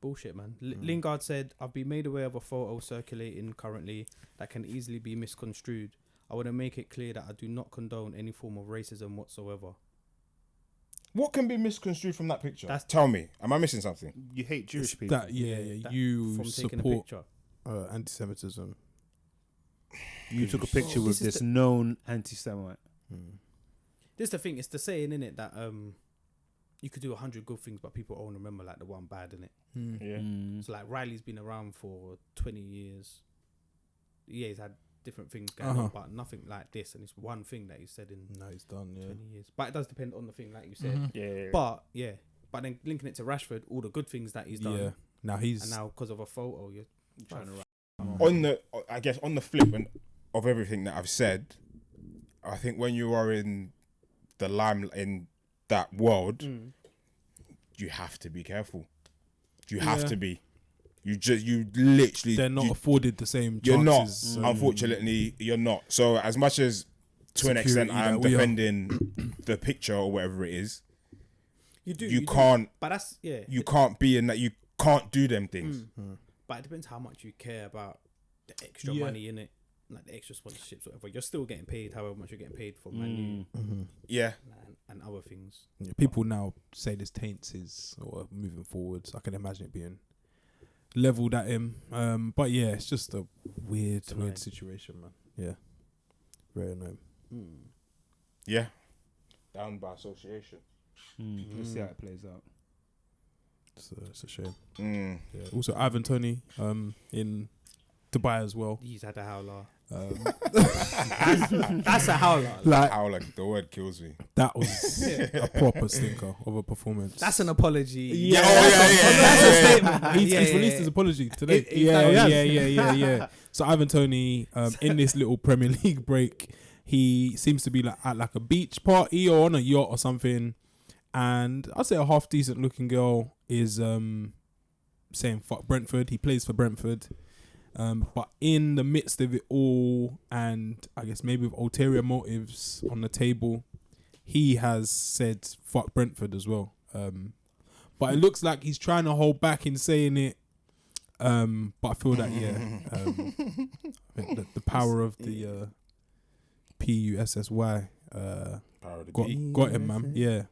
bullshit, man. Lingard said, I've been made aware of a photo circulating currently that can easily be misconstrued. I want to make it clear that I do not condone any form of racism whatsoever. What can be misconstrued from that picture? Tell me. Am I missing something? You hate Jewish people. You from taking a support picture. anti-Semitism. You took a picture with this known anti-Semite. This is the thing. It's the saying, innit, that you could do 100 good things, but people only remember like the one bad, innit? So like Riley's been around for 20 years. Yeah, he's had different things going on, but nothing like this. And it's one thing that he said in he's done 20 years. But it does depend on the thing, like you said. But then linking it to Rashford, all the good things that he's done. Yeah. Now because of a photo, you're trying to. On the flip of everything that I've said, I think when you are in the limelight in that world, you have to be careful. You have to be. You literally. They're not afforded the same chances. You're not. Unfortunately, you're not. So as much as to an extent I am defending the picture or whatever it is, you can't. But that's You can't be in that. You can't do them things. But it depends how much you care about the extra money in it, like the extra sponsorships, whatever. You're still getting paid however much you're getting paid for Man U. Yeah. And other things. Yeah, people now say this taints his or moving forwards. I can imagine it being leveled at him. But yeah, it's just a weird situation, man. Yeah. Very annoying. Yeah. Down by association. Let's see how it plays out. It's a shame. Yeah. Also, Ivan Toney in Dubai as well. He's had a howler. That's a howler. Howler, the word kills me. That was a proper stinker of a performance. That's an apology. Yeah. That's a statement. He's released his apology today. Yeah. So Ivan Toney, in this little Premier League break, he seems to be at a beach party or on a yacht or something. And I'd say a half decent looking girl is saying fuck Brentford. He plays for Brentford. But in the midst of it all, and I guess maybe with ulterior motives on the table, he has said fuck Brentford as well. But it looks like he's trying to hold back in saying it. But I feel that I think the power of the PUSSY got him, man. Yeah.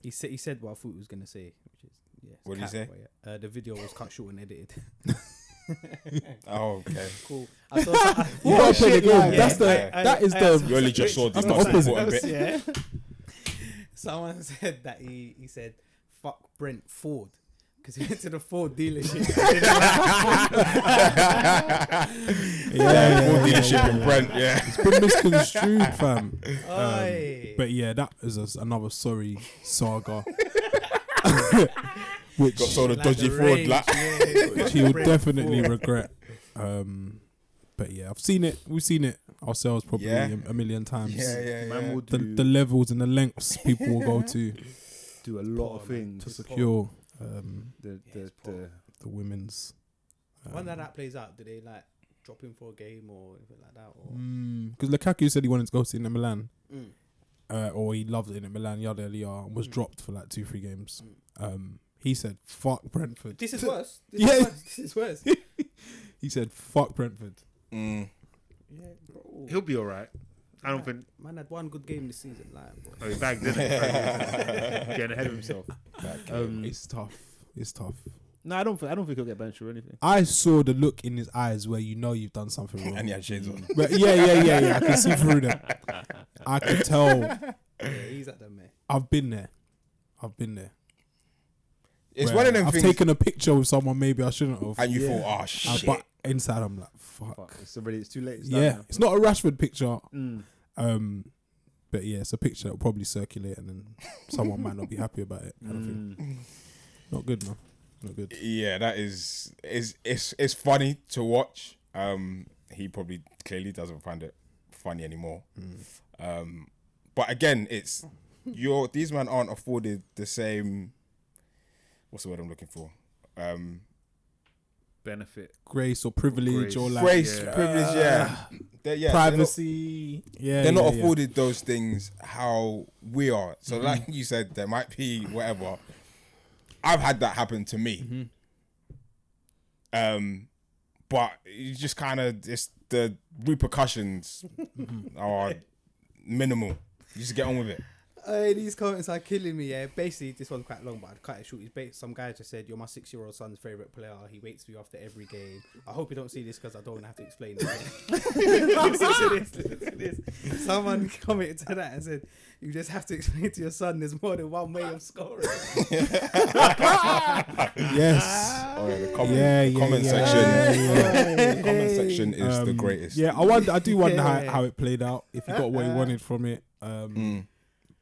He said what I thought he was gonna say, which is what did he say? The video was cut short and edited. Oh, okay. Cool. You gotta play the game. That is the. You only just saw the most important bit. Someone said that he said fuck Brentford because he went to the Ford dealership. Ford dealership in Brent. Yeah, it's been misconstrued, fam. Aye. But yeah, that is another sorry saga. Which got sold a Like dodgy the Ford. range, Like, which he will definitely regret. But yeah, I've seen it. We've seen it ourselves probably a million times. Man will The levels and the lengths people will go to do a lot of things to secure the the women's. When that plays out, do they like drop him for a game or anything like that? Because Lukaku said he wanted to go to Inter Milan, or he loved it in Milan, yada and was dropped for like 2-3 games. He said, "Fuck Brentford." This is worse. This is worse. He said, "Fuck Brentford." Yeah, bro. He'll be alright. I don't think. Man had one good game this season, like. Bro. Oh, he bagged, didn't he? Getting ahead of himself. It's tough. It's tough. No, I don't think he'll get benched or anything. I saw the look in his eyes where you know you've done something wrong. and he had shades on. But yeah. I can see through them. I can tell. Yeah, he's at them, man. I've been there. It's Where one of them I've things. taken a picture with someone maybe I shouldn't have. And you thought, oh shit. But inside I'm like, fuck. It's too late. It's It's not a Rashford picture. done But yeah, it's a picture that will probably circulate and then someone might not be happy about it. Kind of thing. Not good, no. Not good. Yeah, that is it's funny to watch. He probably clearly doesn't find it funny anymore. But again, it's these men aren't afforded the same. What's the word I'm looking for? benefit. Grace or privilege or like Grace, privilege, privacy. They're not afforded those things how we are. So like you said, there might be whatever. I've had that happen to me. But you just kind of, the repercussions are minimal. You just get on with it. These comments are killing me. Yeah, basically this one's quite long, but I'd cut it short. Some guy just said, "You're my 6-year-old son's favorite player. He waits for you after every game. I hope you don't see this because I don't have to explain it." Listen to this. Someone commented to that and said, "You just have to explain to your son there's more than one way of scoring." Yes. Oh, yeah, the comment section. Comment section is the greatest. Yeah, I do wonder how it played out. If he got what he wanted from it.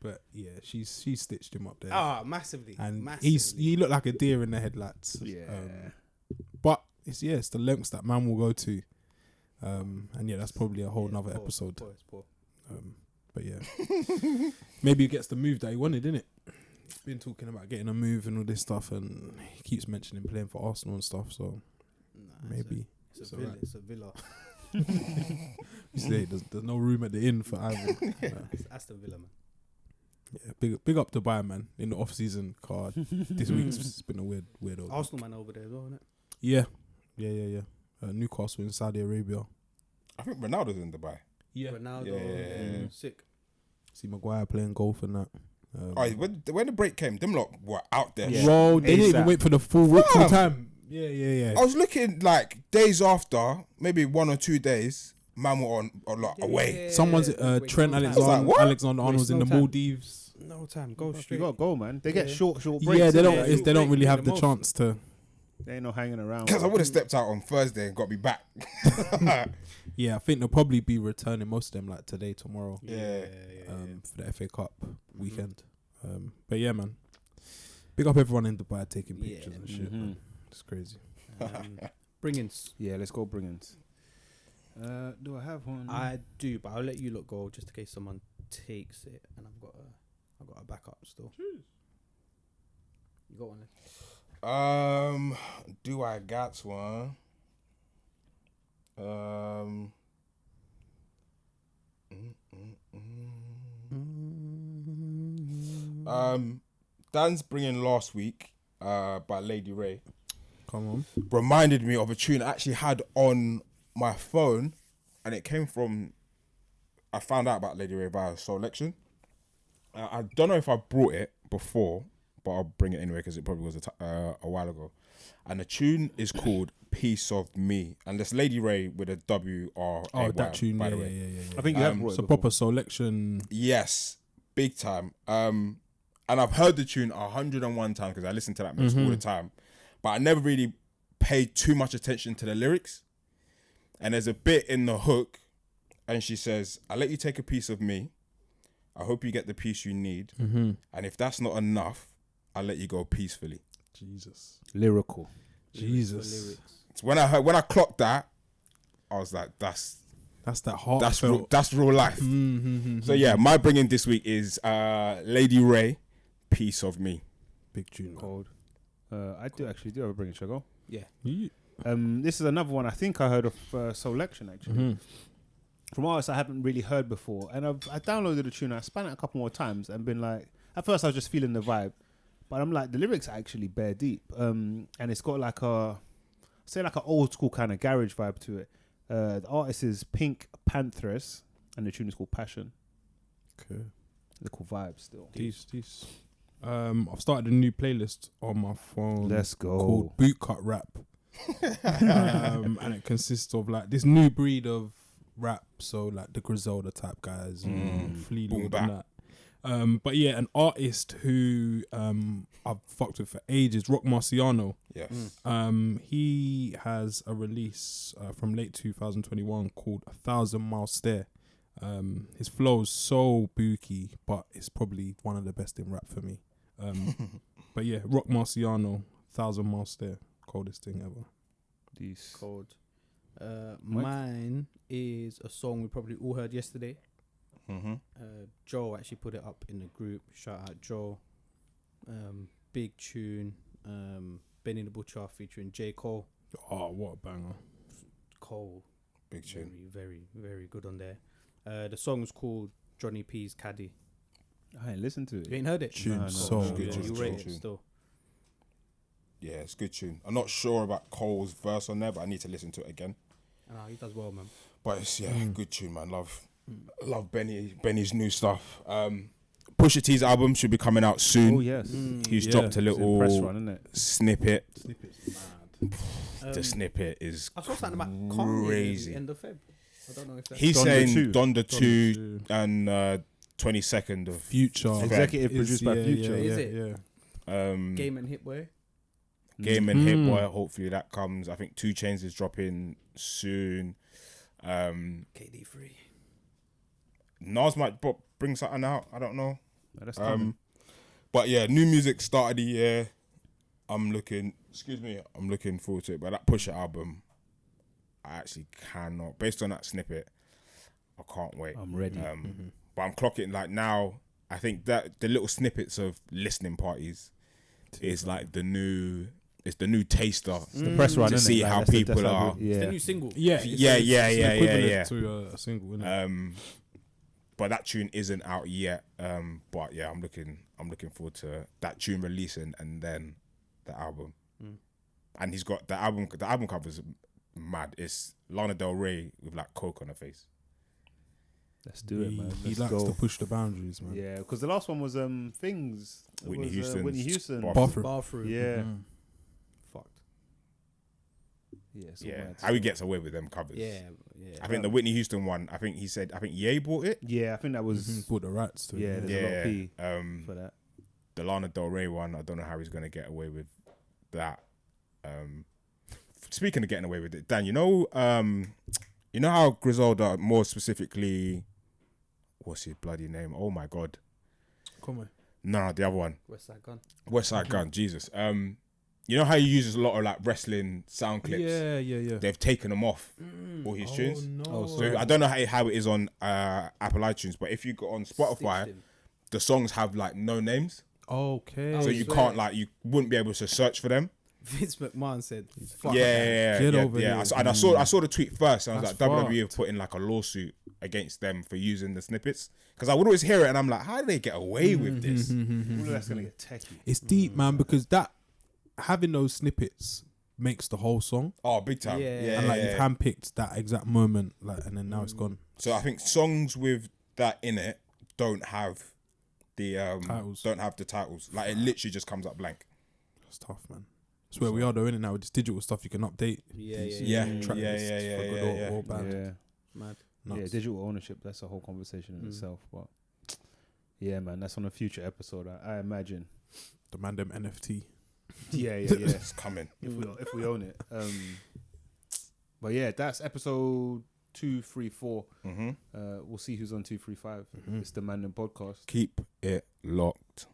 But yeah, she stitched him up there. Massively. And he looked like a deer in the headlights. Yeah. But it's the lengths that man will go to. And yeah, that's probably a whole nother episode. Poor. But yeah. Maybe he gets the move that he wanted, innit? He's been talking about getting a move and all this stuff, and he keeps mentioning playing for Arsenal and stuff, so maybe. It's a Villa. You say there's no room at the inn for either. It's Aston Villa, man. Yeah, big up to Bayern, man, in the off-season card. This week's been a weird old Arsenal man over there as well, isn't it? Yeah. Newcastle in Saudi Arabia. I think Ronaldo's in Dubai. Yeah. Ronaldo, sick. See Maguire playing golf and that. When the break came, them lot were out there. Yeah. Bro, they didn't even wait for the full time. Yeah. I was looking like days after, maybe 1 or 2 days, man were on away. Someone's Trent Alexander-Arnold's in the Maldives. No time, go straight. You got to go, man. They get short breaks. Yeah, they don't really have the chance to. They ain't no hanging around. Because I would have stepped out on Thursday and got me back. Yeah, I think they'll probably be returning most of them like today, tomorrow. Yeah. For the FA Cup weekend. But yeah, man. Big up everyone in Dubai taking pictures and shit. Man. It's crazy. Bring-ins. Yeah, let's go bring-ins. Do I have one? I do, but I'll let you lot go just in case someone takes it, and I've got a backup still. You got one then? Do I got one? Dan's bringing last week by Lady Ray. Come on. Reminded me of a tune I actually had on my phone, and it came from, I found out about Lady Ray via Selection. I don't know if I brought it before, but I'll bring it anyway because it probably was a while ago. And the tune is called Piece of Me, and this Lady Ray with a W-R-A-Y. Oh, that tune, by the way. Yeah. I think you have brought it's it a before. proper Selection. Yes, big time. And I've heard the tune 101 times because I listen to that mix all the time. but I never really paid too much attention to the lyrics. And there's a bit in the hook, and she says, "I let you take a piece of me. I hope you get the piece you need. And if that's not enough, I'll let you go peacefully." Jesus. Lyrical. Jesus. So when I clocked that, I was like, that's that heart. that's real life. So yeah, my bringing this week is Lady Ray, "Piece of Me." Big tune. Cold. I do have a bring it, shall I go? Yeah. This is another one I think I heard of Selection actually. From artists I haven't really heard before. And I downloaded the tune, I span it a couple more times and been like, at first I was just feeling the vibe. But I'm like, the lyrics are actually bare deep. And it's got like an old school kind of garage vibe to it. The artist is Pink Panthers and the tune is called Passion. Okay. They're cool vibes still. Peace. I've started a new playlist on my phone. Let's go. Called Bootcut Rap. And it consists of like this new breed of rap. So like the Griselda type guys, Fleetwood and that. But yeah, an artist who I've fucked with for ages, Rock Marciano. Yes. He has a release from late 2021 called 1,000 Mile Stare. His flow's so booky, but it's probably one of the best in rap for me. But yeah, Rock Marciano, 1,000 Mile Stare, coldest thing ever. These Cold. Mine is a song we probably all heard yesterday. Joe actually put it up in the group. Shout out Joe. Big tune. Benny the Butcher featuring J. Cole. Oh, what a banger. Cole. Big tune. Very, very, very good on there. The song was called Johnny P's Caddy. I ain't listened to it. You ain't heard it? Tune, No. so It's good good. tune. You rate it still. Yeah, it's a good tune. I'm not sure about Cole's verse on there, but I need to listen to it again. He does well, man. But it's good tune, man. Love Benny's new stuff. Pusha T's album should be coming out soon. Oh yes. He's dropped a It's a little press run, isn't it? snippet. Snippet's mad. The snippet is I saw something about Kanye crazy. at the end of Feb. I don't know if that's He's Donda saying 2. Donda 2 2. and 22nd of Future. Executive produced by Future. Is it? Yeah. Game and Hit Boy. Game and Hit Boy. Hopefully that comes. I think 2 Chainz is dropping soon. KD3. Nas might bring something out. I don't know. That's coming. But yeah, new music start of the year. I'm looking forward to it. But that Pusha album, I actually cannot. Based on that snippet, I can't wait. I'm ready. But I'm clocking like now. I think that the little snippets of listening parties is like the new. It's the new taster. It's the press run, to innit? see Like, how that's people are. It's the Yeah. new single. Yeah. Yeah. To a single, innit? But that tune isn't out yet. But yeah, I'm looking forward to that tune releasing and then the album. And he's got the album cover's mad. It's Lana Del Rey with like coke on her face. Let's do it, man. He Let's likes go. to push the boundaries, man. Yeah, because the last one was Things. It Whitney was, Houston's Whitney Houston. Bathroom. Yeah. Fucked. Yeah. So Yeah, mad. how he gets away with them covers. Yeah. I think the Whitney Houston one. I think Ye bought it. Yeah, I think that was. Bought the rights to it. Yeah, there's a lot of P for that. The Lana Del Rey one. I don't know how he's gonna get away with that. Speaking of getting away with it, Dan, you know how Griselda, more specifically, what's his bloody name? Oh my god. Come on. No, the other one. West Side Gun. West Side Gun, Jesus. You know how he uses a lot of like wrestling sound clips? Yeah. They've taken them off all his tunes. No. So I don't know how it is on Apple iTunes, but if you go on Spotify, the songs have like no names. Okay. So you can't you wouldn't be able to search for them. Vince McMahon said, "Fuck Yeah. Get over here. And I saw the tweet first, and I was That's like, WWE fucked. have put in like a lawsuit against them for using the snippets, because I would always hear it, and I'm like, how do they get away with this? All of that's gonna get techie. It's deep, man, because that having those snippets makes the whole song. Oh, big time. Yeah. And like you've handpicked that exact moment, like, and then now it's gone. So I think songs with that in it don't have the Titles. Don't have the titles. Like it literally just comes up blank. It's tough, man. It's where we are though, innit? Now with this digital stuff, you can update Yeah. track lists for good or bad. Yeah. Mad. Yeah, Nuts. digital ownership, that's a whole conversation in itself. But yeah, man, that's on a future episode, I imagine. The Mandem NFT. Yeah. It's coming. If we own it. But yeah, that's episode 234. We'll see who's on 235. It's the Mandem Podcast. Keep it locked.